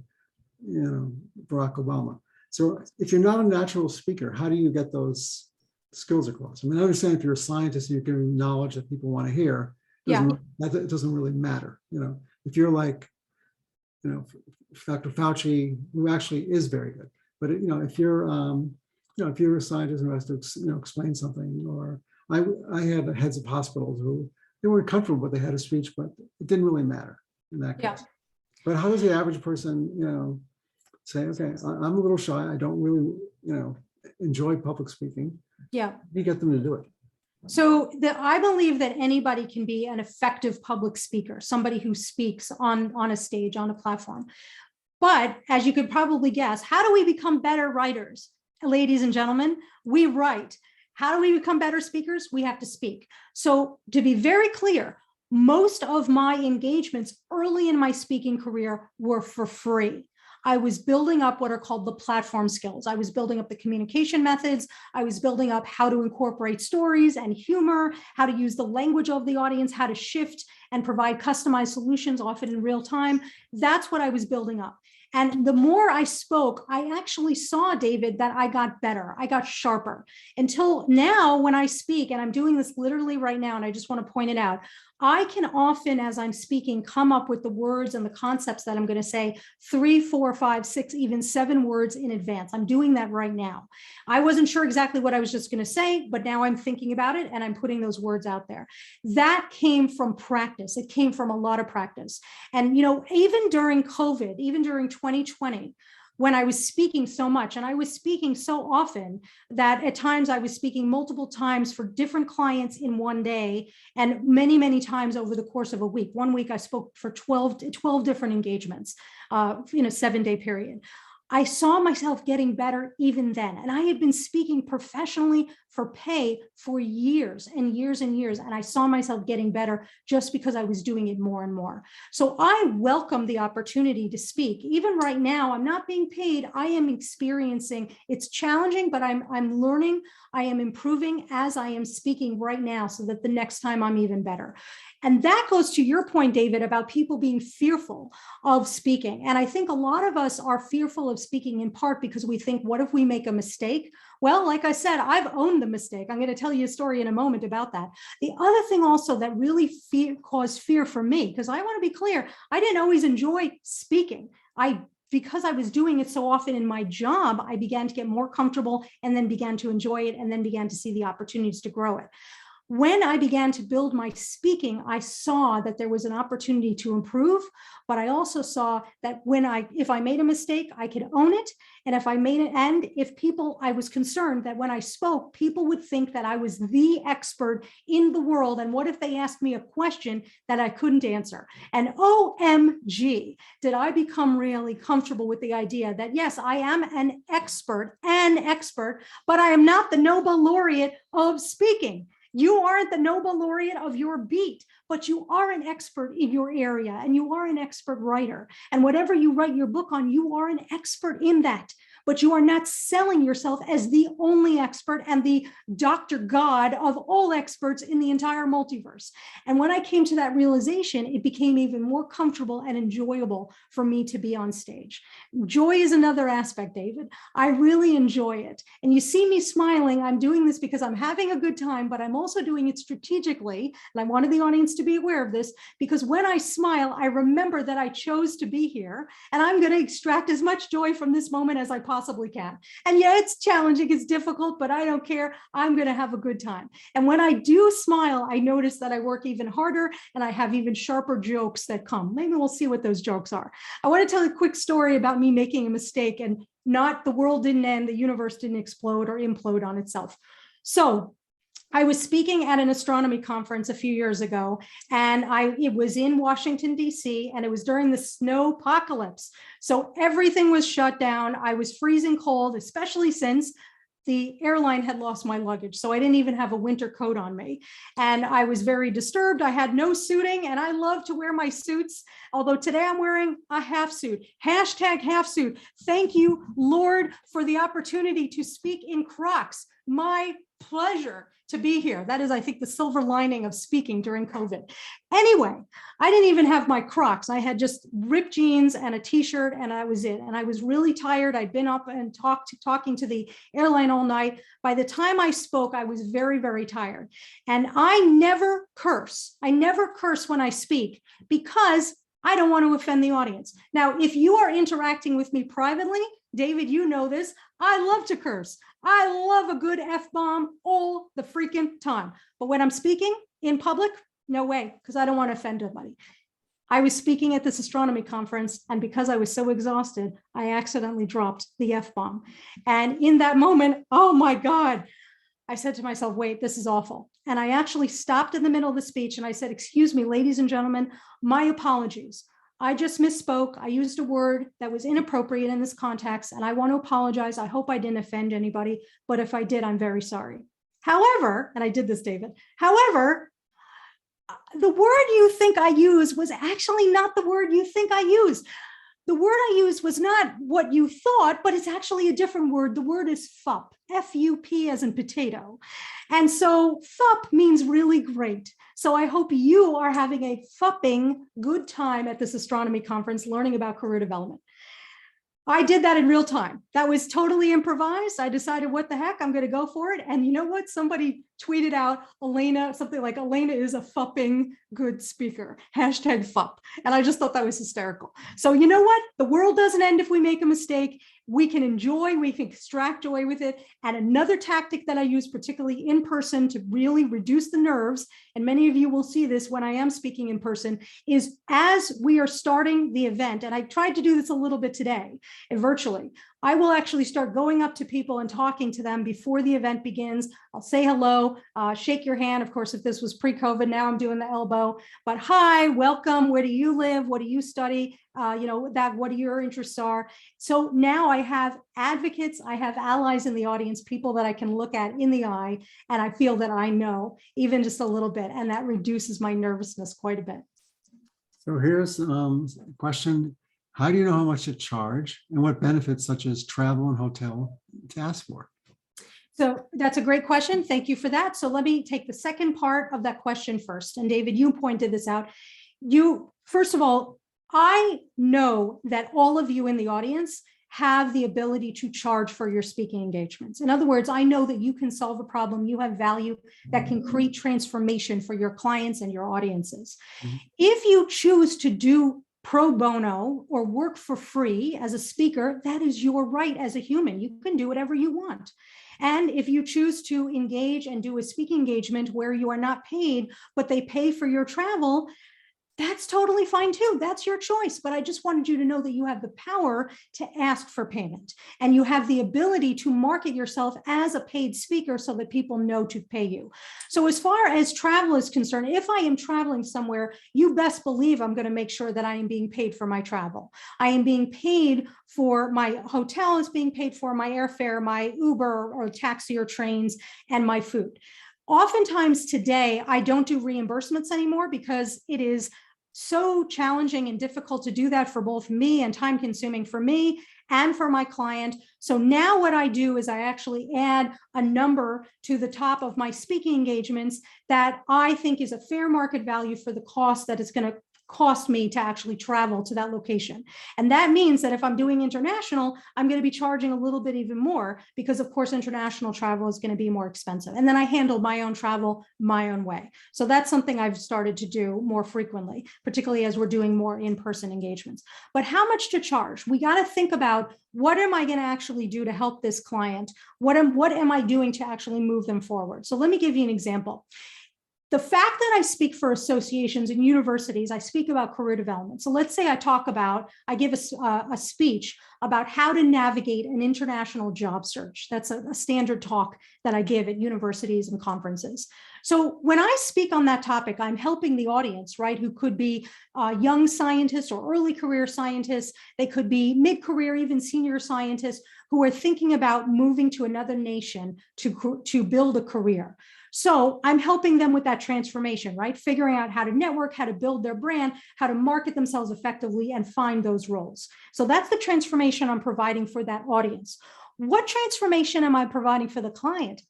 Barack Obama." So if you're not a natural speaker, how do you get those skills across? I mean, I understand if you're a scientist, you're giving knowledge that people want to hear, It doesn't really matter. If you're like, Dr. Fauci, who actually is very good, but if you're if you're a scientist who has to explain something, or I had heads of hospitals who they weren't comfortable, but they had a speech, but it didn't really matter in that case. But how does the average person, say, okay, I'm a little shy, I don't really, enjoy public speaking. Yeah. You get them to do it. So I believe that anybody can be an effective public speaker, somebody who speaks on a stage, on a platform. But as you could probably guess, how do we become better writers? Ladies and gentlemen, we write. How do we become better speakers? We have to speak. So to be very clear, most of my engagements early in my speaking career were for free. I was building up what are called the platform skills. I was building up the communication methods. I was building up how to incorporate stories and humor, how to use the language of the audience, how to shift and provide customized solutions, often in real time. That's what I was building up. And the more I spoke, I actually saw, David, that I got better. I got sharper until now when I speak, and I'm doing this literally right now, and I just want to point it out. I can often, as I'm speaking, come up with the words and the concepts that I'm going to say 3, 4, 5, 6, even 7 words in advance. I'm doing that right now. I wasn't sure exactly what I was just going to say, but now I'm thinking about it and I'm putting those words out there. That came from practice. It came from a lot of practice. And, even during COVID, even during 2020, when I was speaking so much, and I was speaking so often that at times I was speaking multiple times for different clients in one day, and many, many times over the course of a week. One week I spoke for 12 different engagements in a 7-day period. I saw myself getting better even then. And I had been speaking professionally for pay for years and years and years. And I saw myself getting better just because I was doing it more and more. So I welcome the opportunity to speak. Even right now, I'm not being paid. I am experiencing, it's challenging, but I'm learning. I am improving as I am speaking right now so that the next time I'm even better. And that goes to your point, David, about people being fearful of speaking. And I think a lot of us are fearful of speaking in part because we think, what if we make a mistake? Well, like I said, I've owned the mistake. I'm going to tell you a story in a moment about that. The other thing also that really caused fear for me, because I want to be clear, I didn't always enjoy speaking. Because I was doing it so often in my job, I began to get more comfortable and then began to enjoy it and then began to see the opportunities to grow it. When I began to build my speaking, I saw that there was an opportunity to improve, but I also saw that if I made a mistake, I could own it. And if I was concerned that when I spoke, people would think that I was the expert in the world. And what if they asked me a question that I couldn't answer? And OMG, did I become really comfortable with the idea that, yes, I am an expert, but I am not the Nobel laureate of speaking. You aren't the Nobel laureate of your beat, but you are an expert in your area and you are an expert writer. And whatever you write your book on, you are an expert in that. But you are not selling yourself as the only expert and the Dr. God of all experts in the entire multiverse. And when I came to that realization, it became even more comfortable and enjoyable for me to be on stage. Joy is another aspect, David. I really enjoy it. And you see me smiling. I'm doing this because I'm having a good time, but I'm also doing it strategically. And I wanted the audience to be aware of this because when I smile, I remember that I chose to be here and I'm going to extract as much joy from this moment as I possibly can. And yeah, it's challenging, it's difficult, but I don't care. I'm going to have a good time. And when I do smile, I notice that I work even harder and I have even sharper jokes that come. Maybe we'll see what those jokes are. I want to tell a quick story about me making a mistake and not the world didn't end, the universe didn't explode or implode on itself. So I was speaking at an astronomy conference a few years ago, and it was in Washington, D.C., and it was during the snowpocalypse. So everything was shut down. I was freezing cold, especially since the airline had lost my luggage. So I didn't even have a winter coat on me. And I was very disturbed. I had no suiting, and I love to wear my suits. Although today I'm wearing a half suit. Hashtag half suit. Thank you, Lord, for the opportunity to speak in Crocs. My pleasure to be here. That is, I think, the silver lining of speaking during COVID. Anyway, I didn't even have my Crocs. I had just ripped jeans and a t-shirt, and I was it. And I was really tired. I'd been up and talking to the airline all night. By the time I spoke, I was very, very tired. And I never curse. I never curse when I speak because I don't want to offend the audience. Now, if you are interacting with me privately, David, you know this, I love to curse. I love a good F-bomb all the freaking time. But when I'm speaking in public, no way, because I don't want to offend anybody. I was speaking at this astronomy conference, and because I was so exhausted, I accidentally dropped the F-bomb. And in that moment, oh my God, I said to myself, wait, this is awful. And I actually stopped in the middle of the speech and I said, excuse me, ladies and gentlemen, my apologies. I just misspoke. I used a word that was inappropriate in this context, and I want to apologize. I hope I didn't offend anybody, but if I did, I'm very sorry. However, and I did this, David, however, the word you think I used was actually not the word you think I used. The word I used was not what you thought, but it's actually a different word. The word is FUP, F-U-P as in potato. And so FUP means really great. So I hope you are having a FUPing good time at this astronomy conference, learning about career development. I did that in real time. That was totally improvised. I decided, what the heck, I'm going to go for it. And you know what? Somebody tweeted out, Elena, something like, Elena is a FUPing good speaker, hashtag FUP. And I just thought that was hysterical. So you know what? The world doesn't end if we make a mistake. We can enjoy, we can extract joy with it. And another tactic that I use, particularly in person, to really reduce the nerves, and many of you will see this when I am speaking in person, is as we are starting the event, and I tried to do this a little bit today, virtually, I will actually start going up to people and talking to them before the event begins. I'll say hello, shake your hand. Of course, if this was pre-COVID, now I'm doing the elbow, but hi, welcome. Where do you live? What do you study? What your interests are. So now I have advocates, I have allies in the audience, people that I can look at in the eye, and I feel that I know even just a little bit, and that reduces my nervousness quite a bit. So here's a question. How do you know how much to charge and what benefits such as travel and hotel to ask for? So that's a great question. Thank you for that. So let me take the second part of that question first. And David, you pointed this out. First of all, I know that all of you in the audience have the ability to charge for your speaking engagements. In other words, I know that you can solve a problem, you have value that can create transformation for your clients and your audiences. Mm-hmm. If you choose to do pro bono or work for free as a speaker, that is your right as a human. You can do whatever you want. And if you choose to engage and do a speaking engagement where you are not paid, but they pay for your travel, that's totally fine too. That's your choice. But I just wanted you to know that you have the power to ask for payment, and you have the ability to market yourself as a paid speaker so that people know to pay you. So as far as travel is concerned, if I am traveling somewhere, you best believe I'm going to make sure that I am being paid for my travel. I am being paid for my hotel, is being paid for my airfare, my Uber or taxi or trains, and my food. Oftentimes today, I don't do reimbursements anymore because it is so challenging and difficult to do that for both me and time consuming for me and for my client. So now what I do is I actually add a number to the top of my speaking engagements that I think is a fair market value for the cost that it's going to cost me to actually travel to that location. And that means that if I'm doing international, I'm going to be charging a little bit even more because of course, international travel is going to be more expensive. And then I handle my own travel my own way. So that's something I've started to do more frequently, particularly as we're doing more in-person engagements. But how much to charge? We got to think about, what am I going to actually do to help this client? What am I doing to actually move them forward? So let me give you an example. The fact that I speak for associations and universities, I speak about career development. So let's say I give a speech about how to navigate an international job search. That's a standard talk that I give at universities and conferences. So when I speak on that topic, I'm helping the audience, right, who could be young scientists or early career scientists. They could be mid-career, even senior scientists who are thinking about moving to another nation to build a career. So I'm helping them with that transformation, right? Figuring out how to network, how to build their brand, how to market themselves effectively and find those roles. So that's the transformation I'm providing for that audience. What transformation am I providing for the client?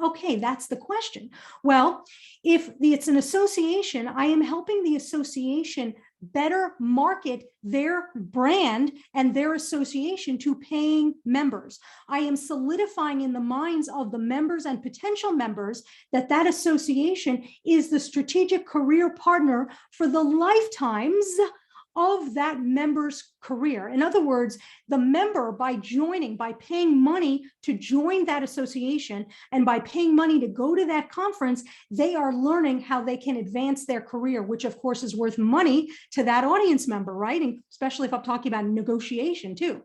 Okay, that's the question. Well, if it's an association, I am helping the association better market their brand and their association to paying members. I am solidifying in the minds of the members and potential members that that association is the strategic career partner for the lifetimes of that member's career. In other words, the member, by joining, by paying money to join that association and by paying money to go to that conference, they are learning how they can advance their career, which of course is worth money to that audience member, right? And especially if I'm talking about negotiation too.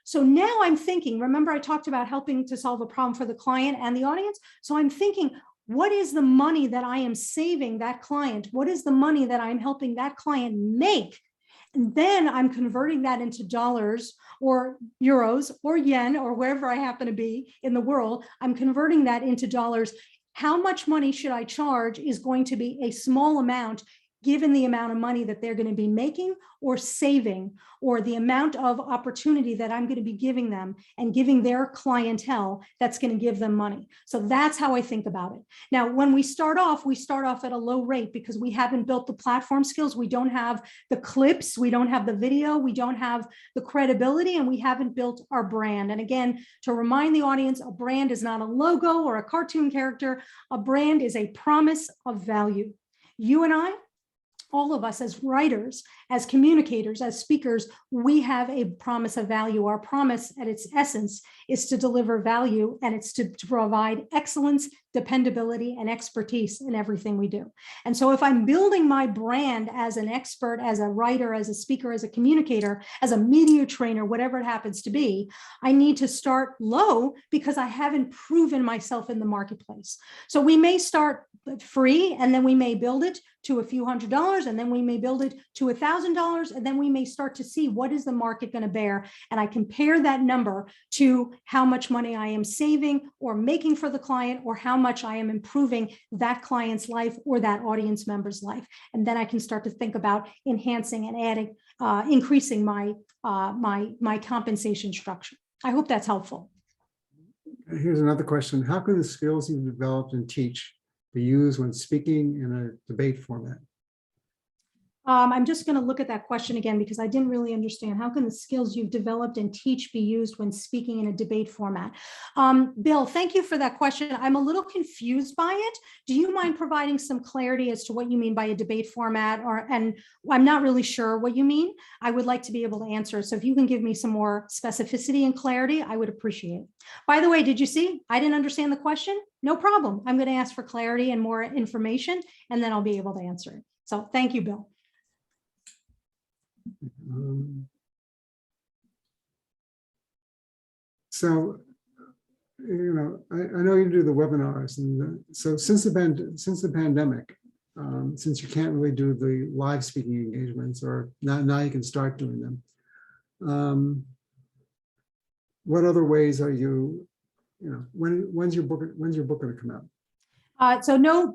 So now I'm thinking, remember I talked about helping to solve a problem for the client and the audience. So I'm thinking, what is the money that I am saving that client? What is the money that I'm helping that client make? And then I'm converting that into dollars or euros or yen or wherever I happen to be in the world. I'm converting that into dollars. How much money should I charge is going to be a small amount given the amount of money that they're going to be making or saving, or the amount of opportunity that I'm going to be giving them and giving their clientele that's going to give them money. So that's how I think about it. Now, when we start off at a low rate because we haven't built the platform skills. We don't have the clips. We don't have the video. We don't have the credibility, and we haven't built our brand. And again, to remind the audience, a brand is not a logo or a cartoon character. A brand is a promise of value. You and I, all of us as writers, as communicators, as speakers, we have a promise of value. Our promise at its essence is to deliver value, and it's to provide excellence, dependability, and expertise in everything we do. And so if I'm building my brand as an expert, as a writer, as a speaker, as a communicator, as a media trainer, whatever it happens to be, I need to start low because I haven't proven myself in the marketplace. So we may start free, and then we may build it to a few $100s, and then we may build it to $1,000, and then we may start to see what is the market going to bear. And I compare that number to how much money I am saving or making for the client, or how much I am improving that client's life or that audience member's life. And then I can start to think about enhancing and adding, increasing my compensation structure. I hope that's helpful. Here's another question. How can the skills you've developed and teach be used when speaking in a debate format? I'm just going to look at that question again because I didn't really understand. How can the skills you've developed and teach be used when speaking in a debate format? Bill, thank you for that question. I'm a little confused by it. Do you mind providing some clarity as to what you mean by a debate format? And I'm not really sure what you mean. I would like to be able to answer. So if you can give me some more specificity and clarity, I would appreciate it. By the way, did you see? I didn't understand the question. No problem. I'm going to ask for clarity and more information, and then I'll be able to answer it. So thank you, Bill. So, you know, I know you do the webinars, and so since the pandemic, since you can't really do the live speaking engagements, or now you can start doing them. What other ways are you, when's your book going to come out? So no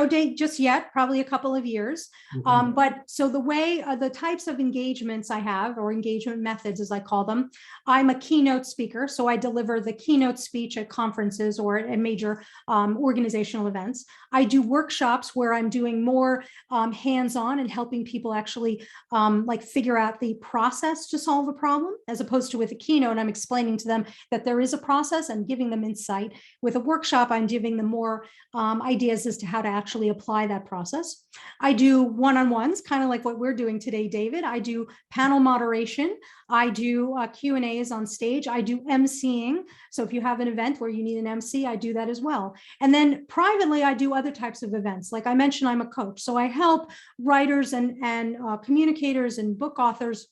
date just yet, probably a couple of years. Okay. But so the way, the types of engagements I have, or engagement methods as I call them, I'm a keynote speaker. So I deliver the keynote speech at conferences or at major organizational events. I do workshops where I'm doing more hands-on and helping people actually like figure out the process to solve a problem, as opposed to with a keynote, I'm explaining to them that there is a process and giving them insight. With a workshop, I'm giving them more ideas as to how to actually apply that process. I do one-on-ones, kind of like what we're doing today, David. I do panel moderation. I do Q&As on stage. I do emceeing. So if you have an event where you need an MC, I do that as well. And then privately, I do other types of events. Like I mentioned, I'm a coach. So I help writers and communicators and book authors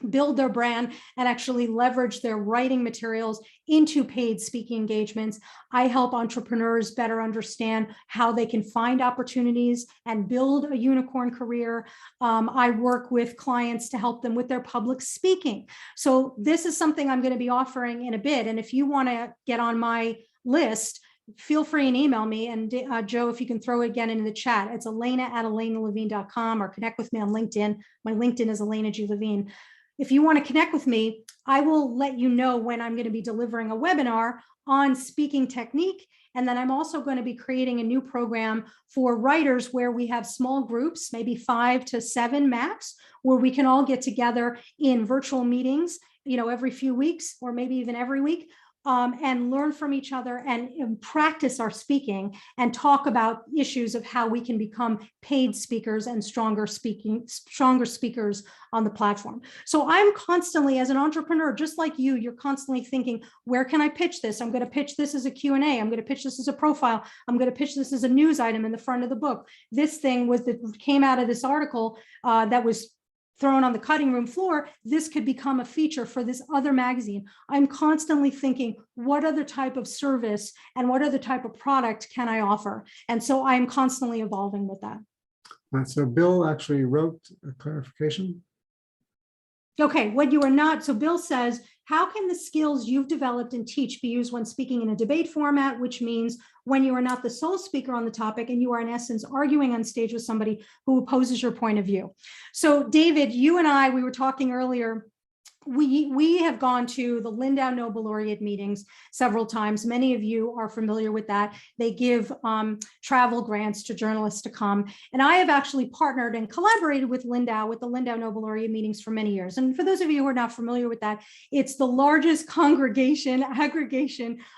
build their brand and actually leverage their writing materials into paid speaking engagements. I help entrepreneurs better understand how they can find opportunities and build a unicorn career. I work with clients to help them with their public speaking. So this is something I'm going to be offering in a bit. And if you want to get on my list, feel free and email me. And Joe, if you can throw it again in the chat, it's Elena@ElenaLevine.com, or connect with me on LinkedIn. My LinkedIn is Alaina G. Levine. if you want to connect with me, I will let you know when I'm going to be delivering a webinar on speaking technique. And then I'm also going to be creating a new program for writers where we have small groups, maybe 5 to 7 max, where we can all get together in virtual meetings, every few weeks or maybe even every week, and learn from each other and practice our speaking and talk about issues of how we can become paid speakers and stronger speakers on the platform. So I'm constantly, as an entrepreneur, just like you're constantly thinking, where can I pitch this? I'm going to pitch this as a Q&A. I'm going to pitch this as a profile. I'm going to pitch this as a news item in the front of the book. This thing came out of this article that was thrown on the cutting room floor. This could become a feature for this other magazine. I'm constantly thinking, what other type of service and what other type of product can I offer? And so I'm constantly evolving with that. So Bill actually wrote a clarification. Okay, what you are not. So Bill says, how can the skills you've developed and teach be used when speaking in a debate format, which means when you are not the sole speaker on the topic and you are in essence arguing on stage with somebody who opposes your point of view? So David, you and I, we were talking earlier, we have gone to the Lindau Nobel Laureate meetings several times. Many of you are familiar with that. They give travel grants to journalists to come. And I have actually partnered and collaborated with Lindau, with the Lindau Nobel Laureate meetings for many years. And for those of you who are not familiar with that, it's the largest aggregation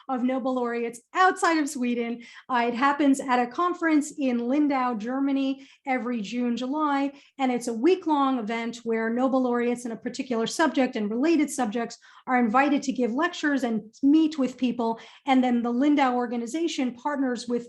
of Nobel laureates outside of Sweden. It happens at a conference in Lindau, Germany, every June, July. And it's a week-long event where Nobel laureates in a particular subject and related subjects are invited to give lectures and meet with people. And then the Lindau organization partners with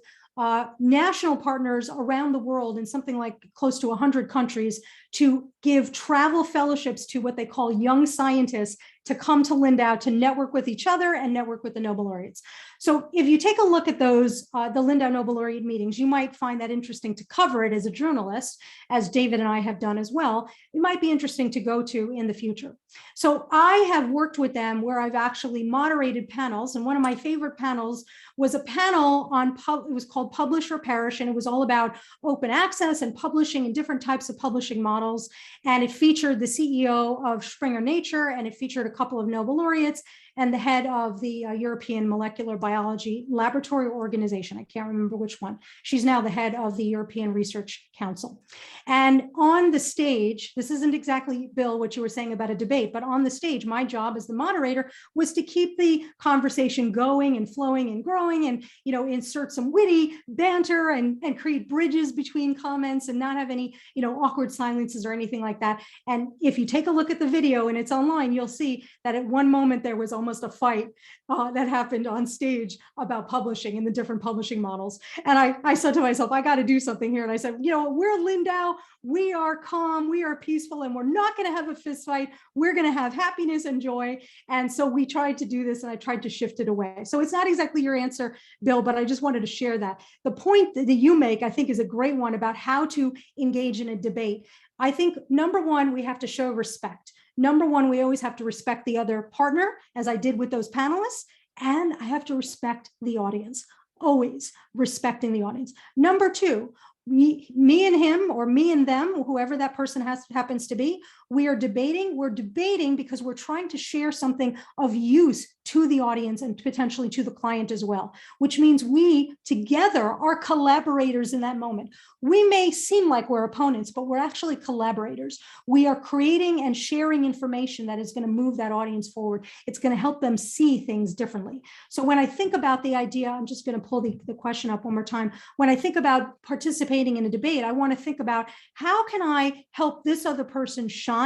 national partners around the world in something like close to 100 countries to give travel fellowships to what they call young scientists to come to Lindau to network with each other and network with the Nobel laureates. So if you take a look at those, the Lindau Nobel laureate meetings, you might find that interesting to cover it as a journalist, as David and I have done as well. It might be interesting to go to in the future. So I have worked with them where I've actually moderated panels. And one of my favorite panels was a panel on, it was called Publish or Perish, and it was all about open access and publishing and different types of publishing models. And it featured the CEO of Springer Nature, and it featured a couple of Nobel laureates and the head of the European Molecular Biology Laboratory Organization. I can't remember which one. She's now the head of the European Research Council. And on the stage, this isn't exactly, Bill, what you were saying about a debate, but on the stage, my job as the moderator was to keep the conversation going and flowing and growing and, insert some witty banter and create bridges between comments and not have any, awkward silences or anything like that. And if you take a look at the video and it's online, you'll see that at one moment there was almost a fight that happened on stage about publishing and the different publishing models. And I said to myself, I got to do something here. And I said, we're Lindau, we are calm, we are peaceful, and we're not going to have a fist fight. We're going to have happiness and joy. And so we tried to do this, and I tried to shift it away. So it's not exactly your answer, Bill, but I just wanted to share that. The point that you make, I think, is a great one about how to engage in a debate. I think, number one, we have to show respect. Number one, we always have to respect the other partner, as I did with those panelists, and I have to respect the audience, always respecting the audience. Number two, me and him, or me and them, whoever that person happens to be, we are debating. We're debating because we're trying to share something of use to the audience and potentially to the client as well, which means we together are collaborators in that moment. We may seem like we're opponents, but we're actually collaborators. We are creating and sharing information that is going to move that audience forward. It's going to help them see things differently. So when I think about the idea, I'm just going to pull the question up one more time. When I think about participating in a debate, I want to think about how can I help this other person shine,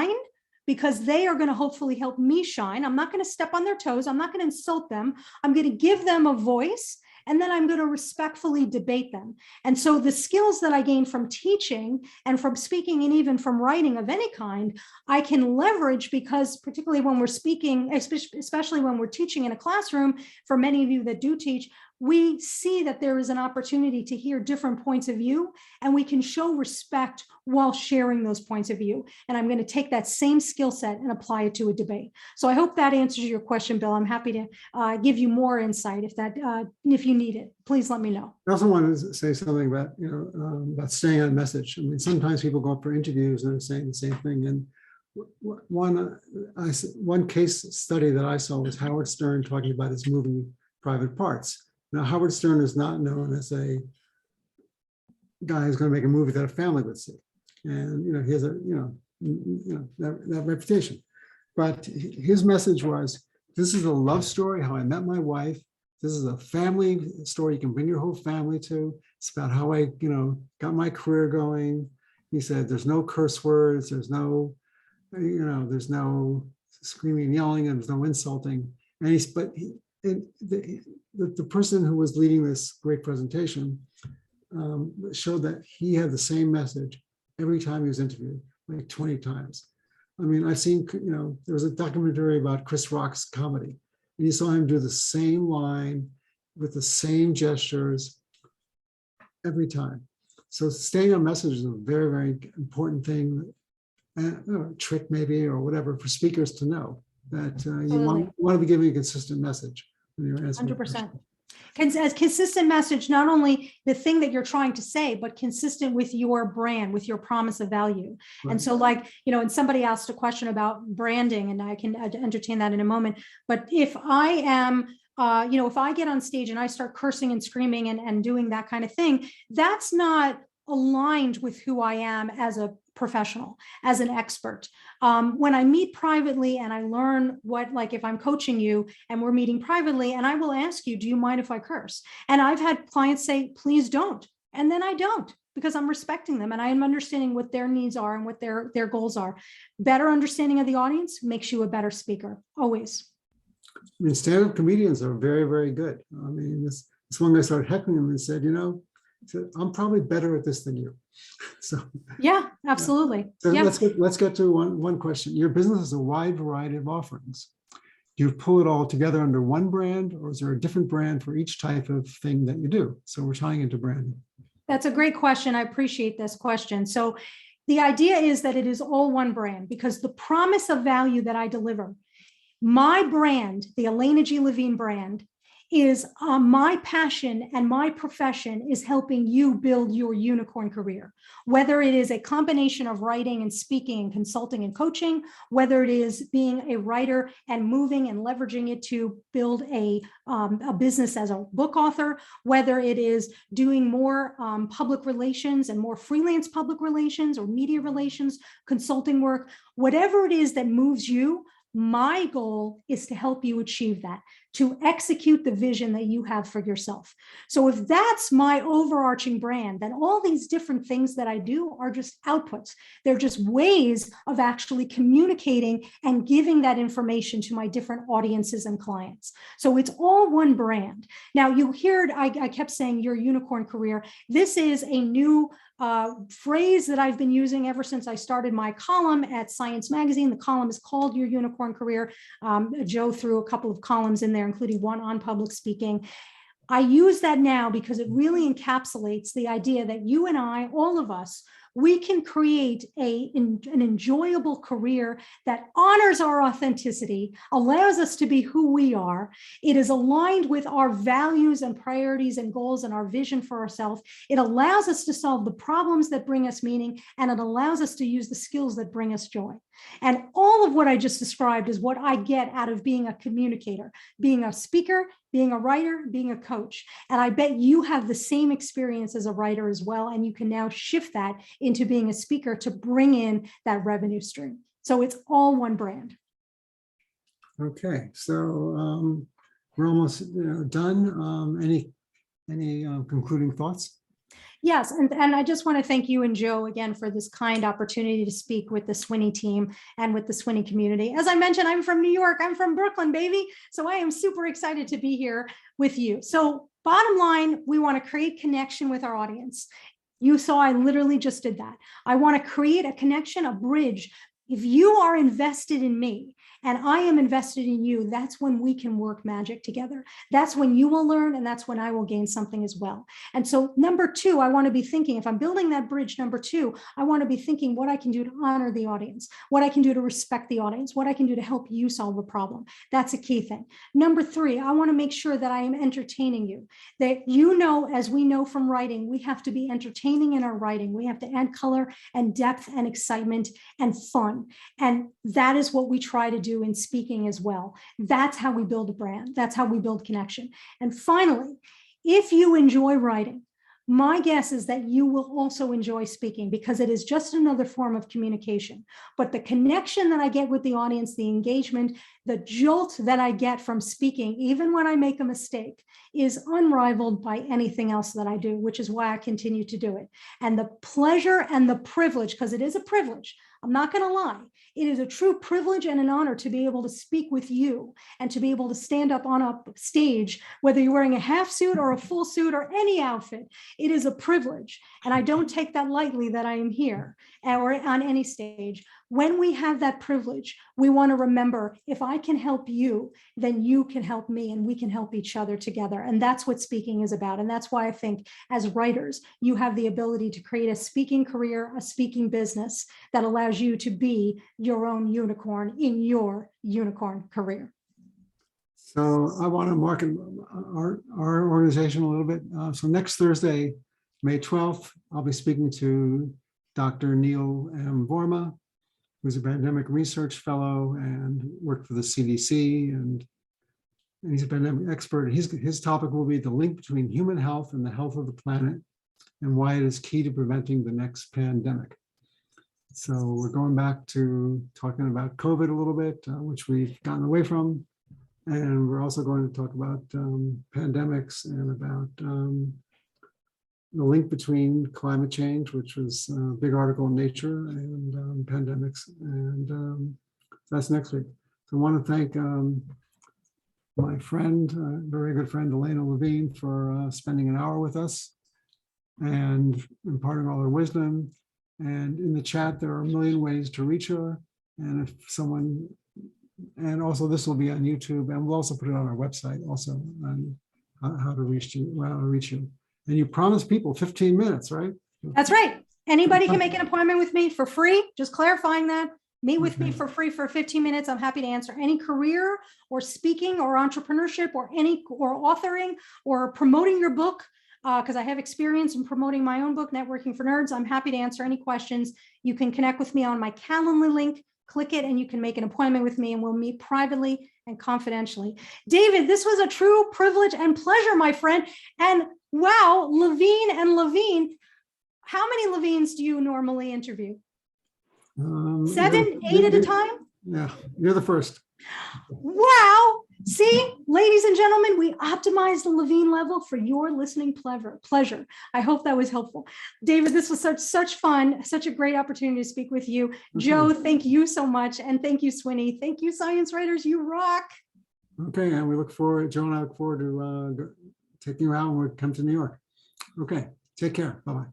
because they are going to hopefully help me shine. I'm not going to step on their toes. I'm not going to insult them. I'm going to give them a voice, and then I'm going to respectfully debate them. And so the skills that I gain from teaching and from speaking and even from writing of any kind, I can leverage, because particularly when we're speaking, especially when we're teaching in a classroom, for many of you that do teach, we see that there is an opportunity to hear different points of view, and we can show respect while sharing those points of view. And I'm going to take that same skill set and apply it to a debate. So I hope that answers your question, Bill. I'm happy to give you more insight if you need it. Please let me know. I also want to say something about, about staying on message. I mean, sometimes people go up for interviews and they're saying the same thing. And one one case study that I saw was Howard Stern talking about his movie Private Parts. Now, Howard Stern is not known as a guy who's going to make a movie that a family would see. And, he has that reputation. But his message was, this is a love story, how I met my wife. This is a family story you can bring your whole family to. It's about how I, got my career going. He said, there's no curse words. There's no, there's no screaming and yelling, and there's no insulting. And the person who was leading this great presentation showed that he had the same message every time he was interviewed, like 20 times. I mean, I've seen, there was a documentary about Chris Rock's comedy, and you saw him do the same line with the same gestures every time. So staying on message is a very, very important thing, trick maybe, or whatever, for speakers to know that you want to be giving a consistent message when you're answering. 100%. As consistent message, not only the thing that you're trying to say, but consistent with your brand, with your promise of value. Right. And so and somebody asked a question about branding, and I can entertain that in a moment. But if I am, if I get on stage and I start cursing and screaming and doing that kind of thing, that's not aligned with who I am as a professional, as an expert. When I meet privately and I learn if I'm coaching you and we're meeting privately, and I will ask you, do you mind if I curse? And I've had clients say, please don't. And then I don't, because I'm respecting them and I am understanding what their needs are and what their goals are. Better understanding of the audience makes you a better speaker, always. I mean, stand-up comedians are very, very good. I mean, this one guy started heckling him and said, I'm probably better at this than you. So yeah, absolutely. So yeah. Let's get to one question. Your business has a wide variety of offerings. Do you pull it all together under one brand, or is there a different brand for each type of thing that you do? So we're tying into branding. That's a great question. I appreciate this question. So the idea is that it is all one brand, because the promise of value that I deliver, my brand, the Alaina G. Levine brand, is my passion and my profession is helping you build your unicorn career, whether it is a combination of writing and speaking and consulting and coaching, whether it is being a writer and moving and leveraging it to build a business as a book author, whether it is doing more public relations and more freelance public relations or media relations, consulting work, whatever it is that moves you. My goal is to help you achieve that, to execute the vision that you have for yourself. So if that's my overarching brand, then all these different things that I do are just outputs. They're just ways of actually communicating and giving that information to my different audiences and clients. So it's all one brand. Now you heard, I kept saying your unicorn career. This is a new phrase that I've been using ever since I started my column at Science Magazine. The column is called Your Unicorn Career. Joe threw a couple of columns in there, including one on public speaking. I use that now because it really encapsulates the idea that you and I, all of us, we can create an enjoyable career that honors our authenticity, allows us to be who we are. It is aligned with our values and priorities and goals and our vision for ourselves. It allows us to solve the problems that bring us meaning, and it allows us to use the skills that bring us joy. And all of what I just described is what I get out of being a communicator, being a speaker, being a writer, being a coach. And I bet you have the same experience as a writer as well. And you can now shift that into being a speaker to bring in that revenue stream. So it's all one brand. Okay, so we're almost done. Any concluding thoughts? Yes, and I just want to thank you and Joe again for this kind opportunity to speak with the SWINY team and with the SWINY community. As I mentioned, I'm from New York, I'm from Brooklyn, baby. So I am super excited to be here with you. So bottom line, we want to create connection with our audience. You saw I literally just did that. I want to create a connection, a bridge. If you are invested in me and I am invested in you, that's when we can work magic together. That's when you will learn, and that's when I will gain something as well. And so number two, I want to be thinking, if I'm building that bridge, number two, I want to be thinking what I can do to honor the audience, what I can do to respect the audience, what I can do to help you solve a problem. That's a key thing. Number three, I want to make sure that I am entertaining you, that as we know from writing, we have to be entertaining in our writing. We have to add color and depth and excitement and fun. fun. And that is what we try to do in speaking as well. That's how we build a brand. That's how we build connection. And finally, if you enjoy writing, my guess is that you will also enjoy speaking, because it is just another form of communication. But the connection that I get with the audience, the engagement, the jolt that I get from speaking, even when I make a mistake, is unrivaled by anything else that I do, which is why I continue to do it. And the pleasure and the privilege, because it is a privilege, I'm not going to lie, it is a true privilege and an honor to be able to speak with you and to be able to stand up on a stage, whether you're wearing a half suit or a full suit or any outfit. It is a privilege. And I don't take that lightly that I am here or on any stage. When we have that privilege, we want to remember, if I can help you, then you can help me, and we can help each other together. And that's what speaking is about. And that's why I think as writers, you have the ability to create a speaking career, a speaking business that allows you to be your own unicorn in your unicorn career. So I want to market our organization a little bit. So next Thursday, May 12th, I'll be speaking to Dr. Neil M. Vorma, who's a pandemic research fellow and worked for the CDC, and he's a pandemic expert. His topic will be the link between human health and the health of the planet, and why it is key to preventing the next pandemic. So we're going back to talking about COVID a little bit, which we've gotten away from. And we're also going to talk about pandemics and about the link between climate change, which was a big article in Nature, and pandemics. And that's next week. So I want to thank my friend, very good friend, Elena Levine, for spending an hour with us and imparting all her wisdom. And in the chat, there are a million ways to reach her. And if someone, and also this will be on YouTube, and we'll also put it on our website also on how to reach you, how to reach you. And you promised people 15 minutes, right? That's right. Anybody can make an appointment with me for free. Just clarifying that. Meet with me for free for 15 minutes. I'm happy to answer any career or speaking or entrepreneurship or authoring or promoting your book, because I have experience in promoting my own book, Networking for Nerds. I'm happy to answer any questions. You can connect with me on my Calendly link. Click it and you can make an appointment with me, and we'll meet privately and confidentially. David, this was a true privilege and pleasure, my friend. And wow, Levine and Levine. How many Levines do you normally interview? 7, 8 at a time? Yeah, you're the first. Wow. See, ladies and gentlemen, we optimized the Levine level for your listening pleasure. I hope that was helpful. David, this was such fun, such a great opportunity to speak with you. Joe, thank you so much. And thank you, SWINY. Thank you, science writers. You rock. Okay, and we look forward, Joe and I look forward to taking you out when we come to New York. Okay, take care. Bye-bye.